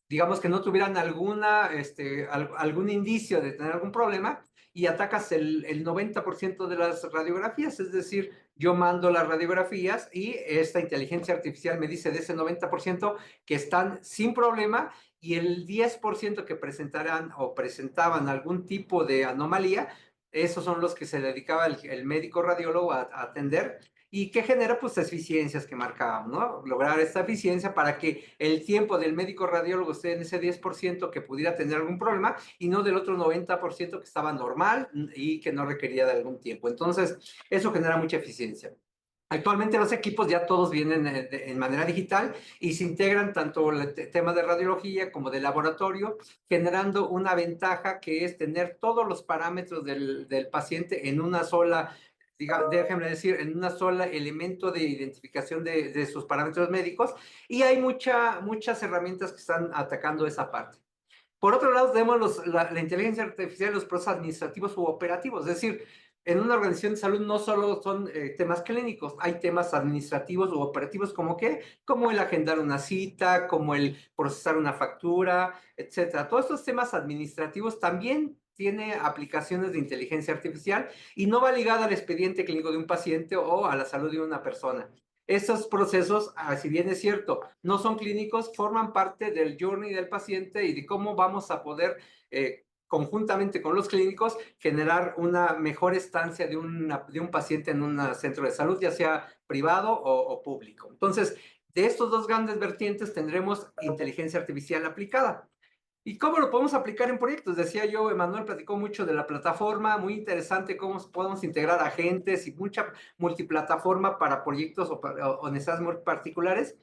digamos que no tuvieran algún indicio de tener algún problema, y atacas el 90% de las radiografías. Es decir, yo mando las radiografías y esta inteligencia artificial me dice de ese 90% que están sin problema, y el 10% que presentarán o presentaban algún tipo de anomalía, esos son los que se dedicaba el médico radiólogo a atender, y que genera pues eficiencias que marcábamos, ¿no? Lograr esta eficiencia para que el tiempo del médico radiólogo esté en ese 10% que pudiera tener algún problema, y no del otro 90% que estaba normal y que no requería de algún tiempo. Entonces, eso genera mucha eficiencia. Actualmente los equipos ya todos vienen en manera digital y se integran tanto el tema de radiología como de laboratorio, generando una ventaja que es tener todos los parámetros del paciente en una sola, déjenme decir, en una sola elemento de identificación de sus parámetros médicos, y hay muchas herramientas que están atacando esa parte. Por otro lado, tenemos la inteligencia artificial en los procesos administrativos u operativos. Es decir, en una organización de salud no solo son temas clínicos, hay temas administrativos u operativos como el agendar una cita, como el procesar una factura, etcétera. Todos estos temas administrativos también tiene aplicaciones de inteligencia artificial y no va ligada al expediente clínico de un paciente o a la salud de una persona. Estos procesos, si bien es cierto, no son clínicos, forman parte del journey del paciente y de cómo vamos a poder, conjuntamente con los clínicos, generar una mejor estancia de un paciente en un centro de salud, ya sea privado o público. Entonces, de estos dos grandes vertientes tendremos inteligencia artificial aplicada. ¿Y cómo lo podemos aplicar en proyectos? Decía yo, Emanuel platicó mucho de la plataforma, muy interesante cómo podemos integrar agentes y mucha multiplataforma para proyectos o necesidades muy particulares.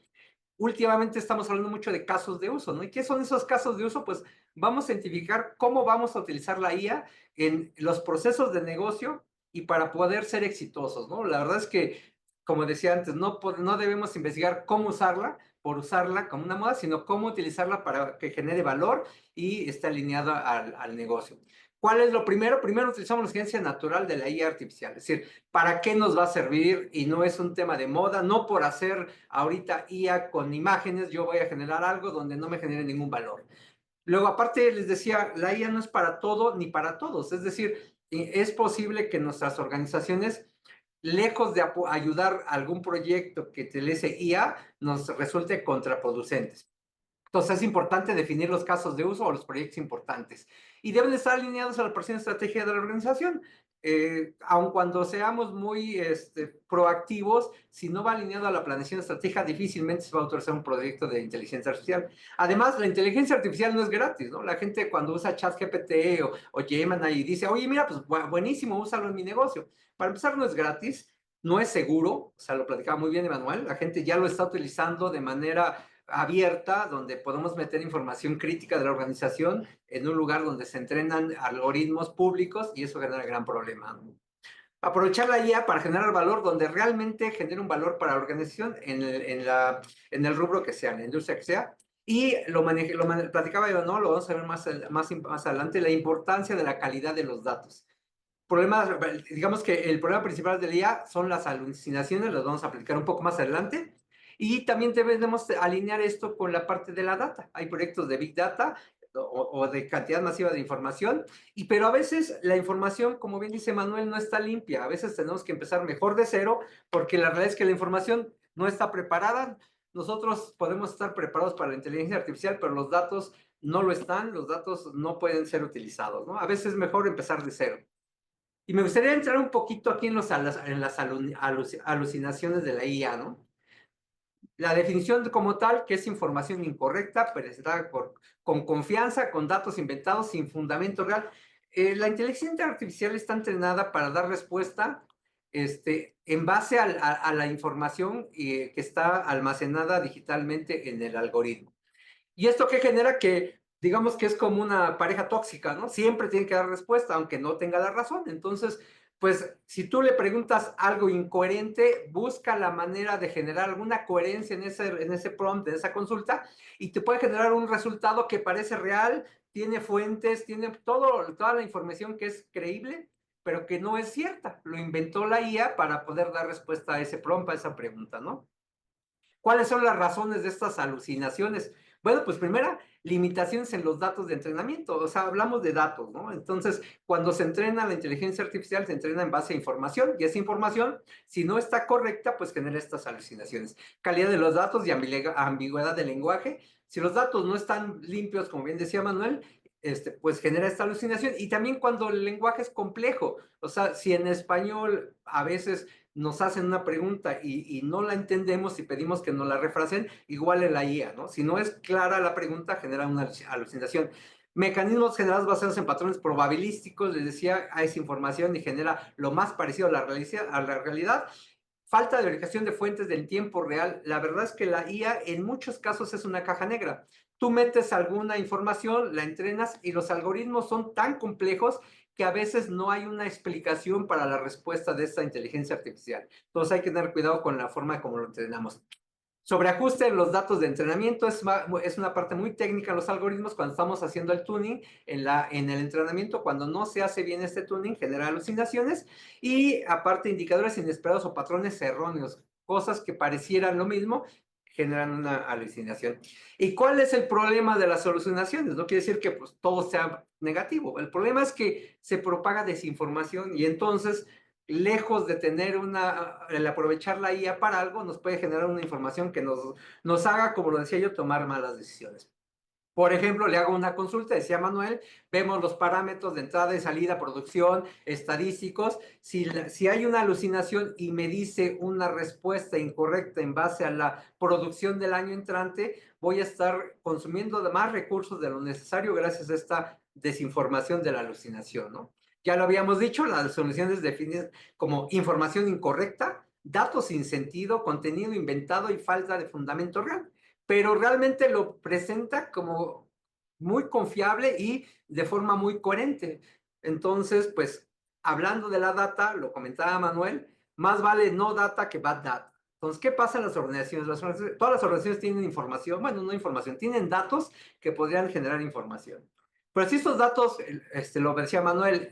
Últimamente estamos hablando mucho de casos de uso, ¿no? ¿Y qué son esos casos de uso? Pues vamos a identificar cómo vamos a utilizar la IA en los procesos de negocio y para poder ser exitosos, ¿no? La verdad es que, como decía antes, no debemos investigar cómo usarla por usarla como una moda, sino cómo utilizarla para que genere valor y esté alineada al negocio. ¿Cuál es lo primero? Primero utilizamos la ciencia natural de la IA artificial, es decir, ¿para qué nos va a servir? Y no es un tema de moda, no por hacer ahorita IA con imágenes yo voy a generar algo donde no me genere ningún valor. Luego, aparte, les decía, la IA no es para todo ni para todos, es decir, es posible que nuestras organizaciones, lejos de ayudar a algún proyecto que utilice IA, nos resulte contraproducentes. Entonces es importante definir los casos de uso o los proyectos importantes y deben estar alineados a la próxima estrategia de la organización. Aun cuando seamos muy proactivos, si no va alineado a la planeación estratégica, difícilmente se va a autorizar un proyecto de inteligencia artificial. Además, la inteligencia artificial no es gratis, ¿no? La gente cuando usa ChatGPT o Gemini y dice, oye, mira, pues buenísimo, úsalo en mi negocio. Para empezar, no es gratis, no es seguro, o sea, lo platicaba muy bien Emanuel, la gente ya lo está utilizando de manera abierta, donde podemos meter información crítica de la organización en un lugar donde se entrenan algoritmos públicos, y eso genera gran problema. Aprovechar la IA para generar valor donde realmente genere un valor para la organización en el rubro que sea, en la industria que sea. Y platicaba yo, ¿no? Lo vamos a ver más adelante, la importancia de la calidad de los datos. Digamos que el problema principal del IA son las alucinaciones, las vamos a platicar un poco más adelante. Y también debemos alinear esto con la parte de la data. Hay proyectos de Big Data o de cantidad masiva de información, pero a veces la información, como bien dice Manuel, no está limpia. A veces tenemos que empezar mejor de cero, porque la realidad es que la información no está preparada. Nosotros podemos estar preparados para la inteligencia artificial, pero los datos no lo están, los datos no pueden ser utilizados, ¿no? A veces es mejor empezar de cero. Y me gustaría entrar un poquito aquí en las alucinaciones de la IA, ¿no? La definición como tal, que es información incorrecta, presentada con confianza, con datos inventados, sin fundamento real. La inteligencia artificial está entrenada para dar respuesta en base a la información que está almacenada digitalmente en el algoritmo. ¿Y esto qué genera? Que digamos que es como una pareja tóxica, ¿no? Siempre tiene que dar respuesta, aunque no tenga la razón. Entonces, pues, si tú le preguntas algo incoherente, busca la manera de generar alguna coherencia en ese prompt, en esa consulta, y te puede generar un resultado que parece real, tiene fuentes, tiene toda la información que es creíble, pero que no es cierta. Lo inventó la IA para poder dar respuesta a ese prompt, a esa pregunta, ¿no? ¿Cuáles son las razones de estas alucinaciones? Bueno, pues primera, limitaciones en los datos de entrenamiento. O sea, hablamos de datos, ¿no? Entonces, cuando se entrena la inteligencia artificial, se entrena en base a información, y esa información, si no está correcta, pues genera estas alucinaciones. Calidad de los datos y ambigüedad del lenguaje. Si los datos no están limpios, como bien decía Manuel, pues genera esta alucinación. Y también cuando el lenguaje es complejo. O sea, si en español a veces nos hacen una pregunta y no la entendemos y pedimos que nos la refrasen, igual en la IA, ¿no? Si no es clara la pregunta, genera una alucinación. Mecanismos generados basados en patrones probabilísticos, les decía, a esa información y genera lo más parecido a la realidad. Falta de verificación de fuentes del tiempo real. La verdad es que la IA en muchos casos es una caja negra. Tú metes alguna información, la entrenas y los algoritmos son tan complejos que a veces no hay una explicación para la respuesta de esta inteligencia artificial. Entonces hay que tener cuidado con la forma como lo entrenamos. Sobreajuste en los datos de entrenamiento es una parte muy técnica en los algoritmos cuando estamos haciendo el tuning, en el entrenamiento, cuando no se hace bien este tuning, genera alucinaciones y aparte indicadores inesperados o patrones erróneos, cosas que parecieran lo mismo, generan una alucinación. ¿Y cuál es el problema de las alucinaciones? No quiere decir que pues, todo sea negativo. El problema es que se propaga desinformación y entonces lejos de tener el aprovechar la IA para algo, nos puede generar una información que nos haga, como lo decía yo, tomar malas decisiones. Por ejemplo, le hago una consulta, decía Manuel, vemos los parámetros de entrada y salida, producción, estadísticos. Si hay una alucinación y me dice una respuesta incorrecta en base a la producción del año entrante, voy a estar consumiendo más recursos de lo necesario gracias a esta desinformación de la alucinación, ¿no? Ya lo habíamos dicho, las soluciones definen como información incorrecta, datos sin sentido, contenido inventado y falta de fundamento real. Pero realmente lo presenta como muy confiable y de forma muy coherente. Entonces, pues, hablando de la data, lo comentaba Manuel, más vale no data que bad data. Entonces, ¿qué pasa en las organizaciones? Todas las organizaciones tienen información, bueno, no información, tienen datos que podrían generar información. Pero si estos datos, lo decía Manuel,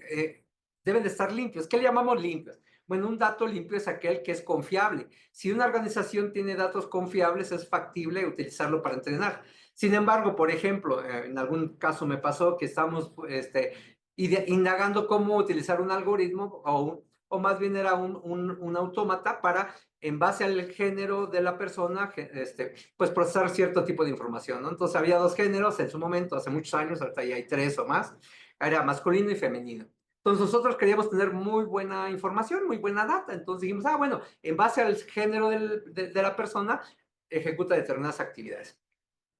deben de estar limpios. ¿Qué le llamamos limpios? Bueno, un dato limpio es aquel que es confiable. Si una organización tiene datos confiables, es factible utilizarlo para entrenar. Sin embargo, por ejemplo, en algún caso me pasó que estamos indagando cómo utilizar un algoritmo o más bien era un autómata para, en base al género de la persona, pues procesar cierto tipo de información, ¿no? Entonces había dos géneros en su momento, hace muchos años, ahorita ya hay 3 o más, era masculino y femenino. Entonces nosotros queríamos tener muy buena información, muy buena data. Entonces dijimos, bueno, en base al género de la persona, ejecuta determinadas actividades.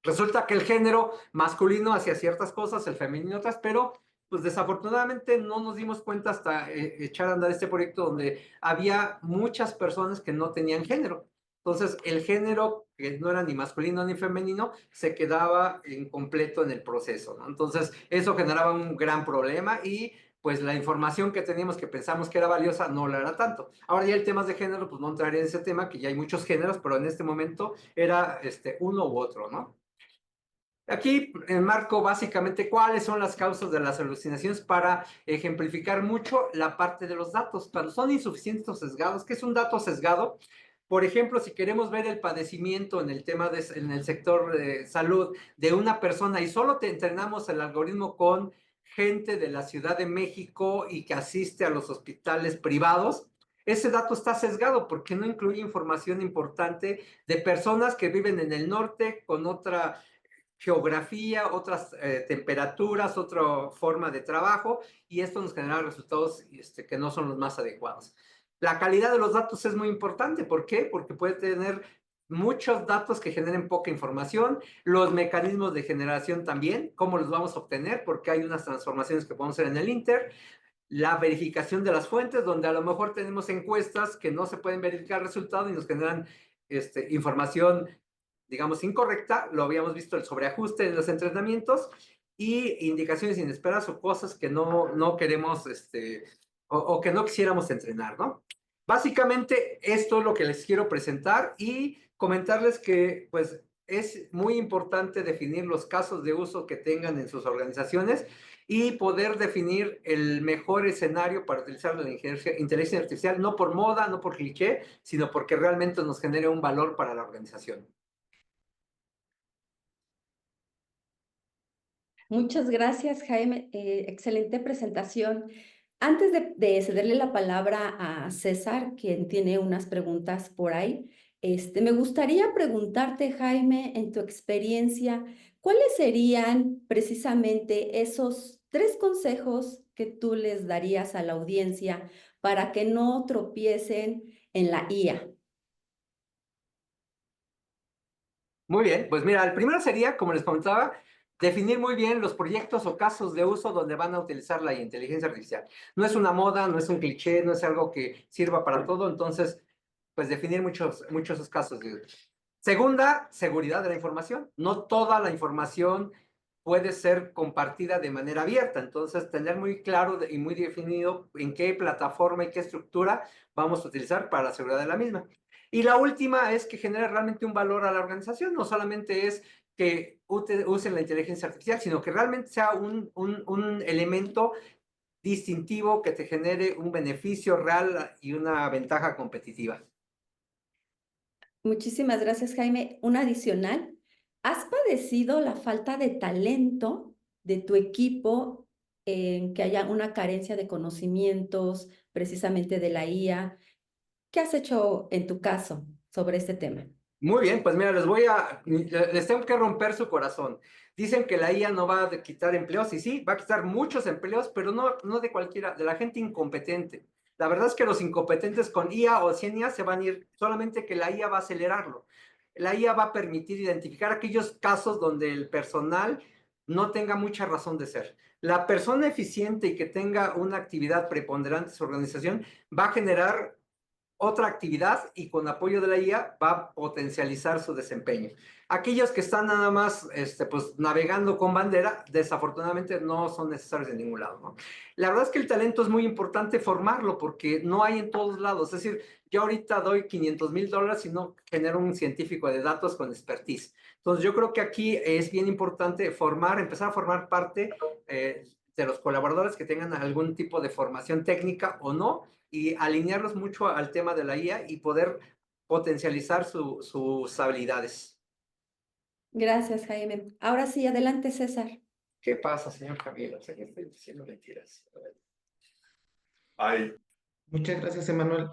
Resulta que el género masculino hacía ciertas cosas, el femenino otras, pero pues desafortunadamente no nos dimos cuenta hasta echar a andar este proyecto donde había muchas personas que no tenían género. Entonces el género, que no era ni masculino ni femenino, se quedaba incompleto en el proceso, ¿no? Entonces eso generaba un gran problema y pues la información que teníamos que pensamos que era valiosa no la era tanto. Ahora ya el tema de género, pues no entraría en ese tema, que ya hay muchos géneros, pero en este momento era uno u otro, ¿no? Aquí enmarco básicamente cuáles son las causas de las alucinaciones para ejemplificar mucho la parte de los datos. Cuando son insuficientes o sesgados, ¿qué es un dato sesgado? Por ejemplo, si queremos ver el padecimiento en el tema en el sector de salud de una persona y solo te entrenamos el algoritmo con gente de la Ciudad de México y que asiste a los hospitales privados, ese dato está sesgado porque no incluye información importante de personas que viven en el norte con otra geografía, otras temperaturas, otra forma de trabajo, y esto nos genera resultados que no son los más adecuados. La calidad de los datos es muy importante. ¿Por qué? Porque puede tener muchos datos que generen poca información, los mecanismos de generación también, cómo los vamos a obtener, porque hay unas transformaciones que podemos hacer en el Inter, la verificación de las fuentes, donde a lo mejor tenemos encuestas que no se pueden verificar resultados y nos generan información, digamos, incorrecta. Lo habíamos visto, el sobreajuste en los entrenamientos y indicaciones inesperadas o cosas que no queremos, o que no quisiéramos entrenar, ¿no? Básicamente, esto es lo que les quiero presentar y comentarles que, pues, es muy importante definir los casos de uso que tengan en sus organizaciones y poder definir el mejor escenario para utilizar la inteligencia artificial, no por moda, no por cliché, sino porque realmente nos genere un valor para la organización. Muchas gracias, Jaime. Excelente presentación. Antes de cederle la palabra a César, quien tiene unas preguntas por ahí, me gustaría preguntarte, Jaime, en tu experiencia, ¿cuáles serían precisamente esos 3 consejos que tú les darías a la audiencia para que no tropiecen en la IA? Muy bien, pues mira, el primero sería, como les comentaba, definir muy bien los proyectos o casos de uso donde van a utilizar la inteligencia artificial. No es una moda, no es un cliché, no es algo que sirva para todo, entonces, pues definir muchos esos casos de uso. Segunda, seguridad de la información. No toda la información puede ser compartida de manera abierta, entonces tener muy claro y muy definido en qué plataforma y qué estructura vamos a utilizar para la seguridad de la misma. Y la última es que genere realmente un valor a la organización, no solamente es que usen la inteligencia artificial, sino que realmente sea un elemento distintivo que te genere un beneficio real y una ventaja competitiva. Muchísimas gracias, Jaime. Un adicional, ¿has padecido la falta de talento de tu equipo en que haya una carencia de conocimientos precisamente de la IA? ¿Qué has hecho en tu caso sobre este tema? Muy bien, pues mira, les tengo que romper su corazón. Dicen que la IA no va a quitar empleos, y sí, va a quitar muchos empleos, pero no de cualquiera, de la gente incompetente. La verdad es que los incompetentes con IA o sin IA se van a ir, solamente que la IA va a acelerarlo. La IA va a permitir identificar aquellos casos donde el personal no tenga mucha razón de ser. La persona eficiente y que tenga una actividad preponderante en su organización va a generar otra actividad y con apoyo de la IA va a potencializar su desempeño. Aquellos que están nada más pues, navegando con bandera, desafortunadamente no son necesarios en ningún lado, ¿no? La verdad es que el talento es muy importante formarlo porque no hay en todos lados. Es decir, yo ahorita doy $500,000 y no genero un científico de datos con expertise. Entonces yo creo que aquí es bien importante empezar a formar parte de los colaboradores que tengan algún tipo de formación técnica o no, y alinearlos mucho al tema de la IA y poder potencializar sus habilidades. Gracias, Jaime. Ahora sí, adelante, César. ¿Qué pasa, señor Javier? O sea, que estoy diciendo mentiras. Ay, Muchas gracias, Emanuel.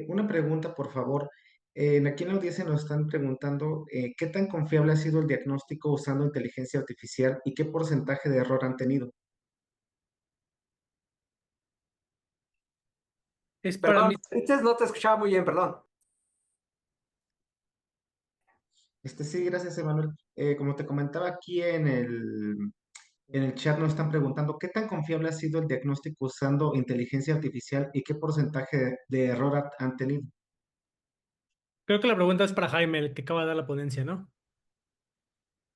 Una pregunta, por favor. Aquí en la audiencia nos están preguntando ¿qué tan confiable ha sido el diagnóstico usando inteligencia artificial y qué porcentaje de error han tenido? Es para Perdón, mí. antes no te escuchaba muy bien, perdón. Sí, gracias, Emanuel. Como te comentaba aquí en el chat nos están preguntando ¿qué tan confiable ha sido el diagnóstico usando inteligencia artificial y qué porcentaje de error han tenido? Creo que la pregunta es para Jaime, el que acaba de dar la ponencia, ¿no?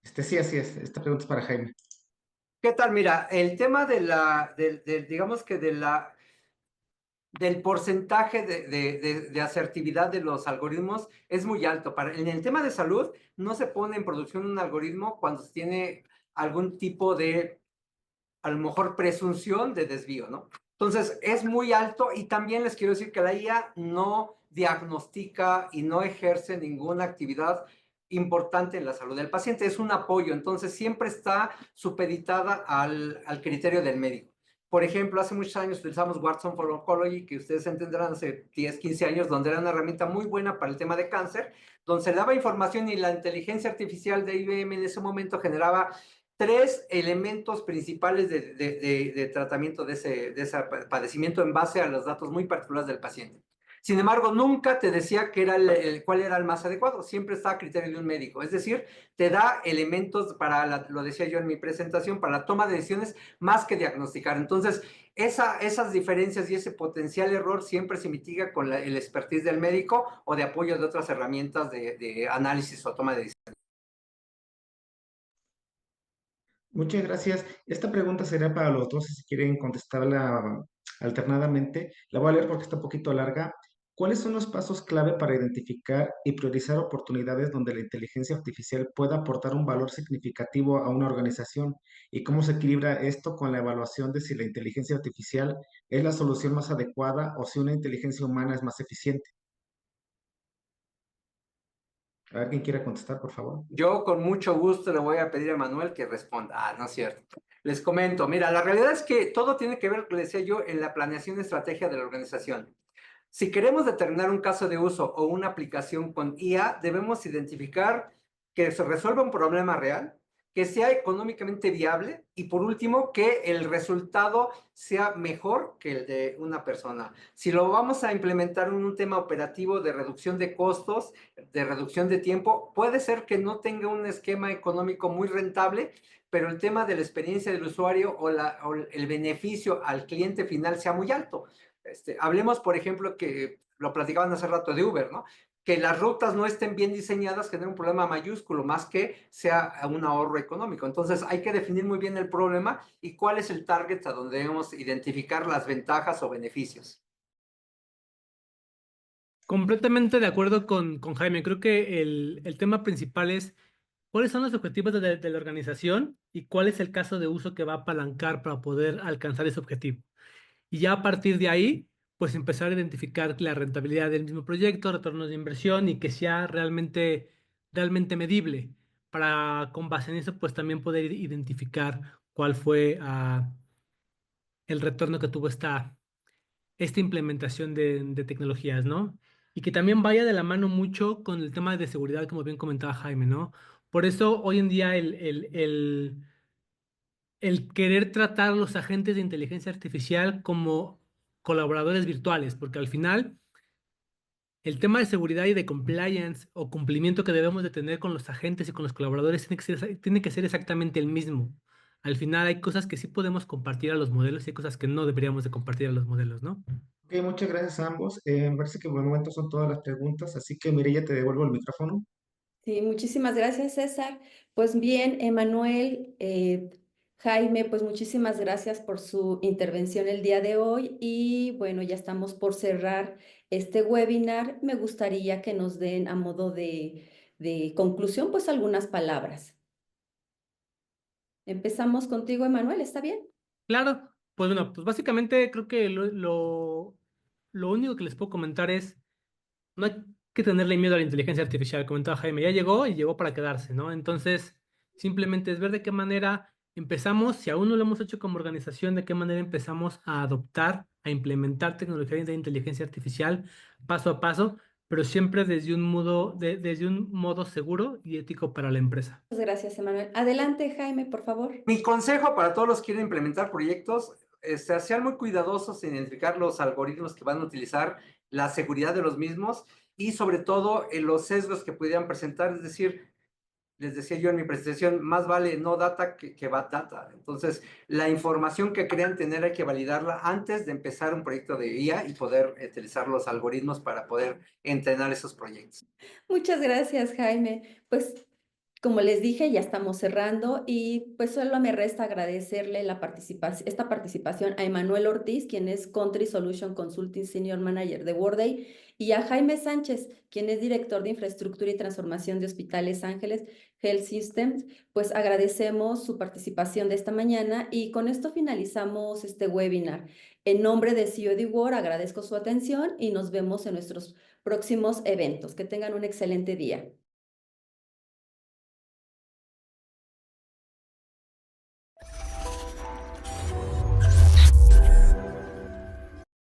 Sí, así es. Esta pregunta es para Jaime. ¿Qué tal? Mira, el tema digamos que del porcentaje de asertividad de los algoritmos es muy alto. En el tema de salud, no se pone en producción un algoritmo cuando se tiene algún tipo de, a lo mejor, presunción de desvío, ¿no? Entonces, es muy alto y también les quiero decir que la IA no diagnostica y no ejerce ninguna actividad importante en la salud del paciente. Es un apoyo, entonces siempre está supeditada al criterio del médico. Por ejemplo, hace muchos años utilizamos Watson for Oncology, que ustedes entenderán hace 10, 15 años, donde era una herramienta muy buena para el tema de cáncer, donde se daba información y la inteligencia artificial de IBM en ese momento generaba 3 elementos principales de tratamiento de ese padecimiento en base a los datos muy particulares del paciente. Sin embargo, nunca te decía que era cuál era el más adecuado, siempre está a criterio de un médico. Es decir, te da elementos para, lo decía yo en mi presentación, para la toma de decisiones más que diagnosticar. Entonces, esas diferencias y ese potencial error siempre se mitiga con el expertise del médico o de apoyo de otras herramientas de análisis o toma de decisiones. Muchas gracias. Esta pregunta será para los dos, si quieren contestarla alternadamente. La voy a leer porque está un poquito larga. ¿Cuáles son los pasos clave para identificar y priorizar oportunidades donde la inteligencia artificial pueda aportar un valor significativo a una organización? ¿Y cómo se equilibra esto con la evaluación de si la inteligencia artificial es la solución más adecuada o si una inteligencia humana es más eficiente? ¿Alguien quiere contestar, por favor? Yo con mucho gusto le voy a pedir a Manuel que responda. No es cierto. Les comento, mira, la realidad es que todo tiene que ver, le decía yo, en la planeación y estrategia de la organización. Si queremos determinar un caso de uso o una aplicación con IA, debemos identificar que se resuelva un problema real, que sea económicamente viable y por último, que el resultado sea mejor que el de una persona. Si lo vamos a implementar en un tema operativo de reducción de costos, de reducción de tiempo, puede ser que no tenga un esquema económico muy rentable, pero el tema de la experiencia del usuario o el beneficio al cliente final sea muy alto. Hablemos, por ejemplo, que lo platicaban hace rato de Uber, ¿no? Que las rutas no estén bien diseñadas genera un problema mayúsculo, más que sea un ahorro económico. Entonces, hay que definir muy bien el problema y cuál es el target a donde debemos identificar las ventajas o beneficios. Completamente de acuerdo con Jaime. Creo que el tema principal es cuáles son los objetivos de la organización y cuál es el caso de uso que va a apalancar para poder alcanzar ese objetivo. Y ya a partir de ahí, pues empezar a identificar la rentabilidad del mismo proyecto, retornos de inversión y que sea realmente medible para con base en eso, pues también poder identificar cuál fue el retorno que tuvo esta implementación de tecnologías, ¿no? Y que también vaya de la mano mucho con el tema de seguridad, como bien comentaba Jaime, ¿no? Por eso hoy en día el querer tratar a los agentes de inteligencia artificial como colaboradores virtuales, porque al final el tema de seguridad y de compliance o cumplimiento que debemos de tener con los agentes y con los colaboradores tiene que ser exactamente el mismo. Al final hay cosas que sí podemos compartir a los modelos y hay cosas que no deberíamos de compartir a los modelos, ¿no? Ok, muchas gracias a ambos. Me parece que por el momento son todas las preguntas, así que Mireya, te devuelvo el micrófono. Sí, muchísimas gracias, César. Pues bien, Emanuel, Jaime, pues muchísimas gracias por su intervención el día de hoy y bueno, ya estamos por cerrar este webinar. Me gustaría que nos den a modo de conclusión, pues algunas palabras. Empezamos contigo, Emanuel, ¿está bien? Claro, pues bueno, pues básicamente creo que lo único que les puedo comentar es no hay que tenerle miedo a la inteligencia artificial, comentaba Jaime, ya llegó y llegó para quedarse, ¿no? Entonces, simplemente es ver de qué manera empezamos, si aún no lo hemos hecho como organización, de qué manera empezamos a adoptar, a implementar tecnología de inteligencia artificial paso a paso, pero siempre desde desde un modo seguro y ético para la empresa. Muchas gracias, Emanuel. Adelante, Jaime, por favor. Mi consejo para todos los que quieren implementar proyectos, sean muy cuidadosos en identificar los algoritmos que van a utilizar, la seguridad de los mismos y sobre todo los sesgos que pudieran presentar. Es decir, les decía yo en mi presentación, más vale no data que bad data. Entonces, la información que crean tener hay que validarla antes de empezar un proyecto de IA y poder utilizar los algoritmos para poder entrenar esos proyectos. Muchas gracias, Jaime. Pues como les dije, ya estamos cerrando y pues solo me resta agradecerle esta participación a Emanuel Ortiz, quien es Country Solution Consulting Senior Manager de Workday, y a Jaime Sánchez, quien es director de Infraestructura y Transformación de Hospitales Ángeles Health Systems. Pues agradecemos su participación de esta mañana y con esto finalizamos este webinar. En nombre de COD World agradezco su atención y nos vemos en nuestros próximos eventos. Que tengan un excelente día.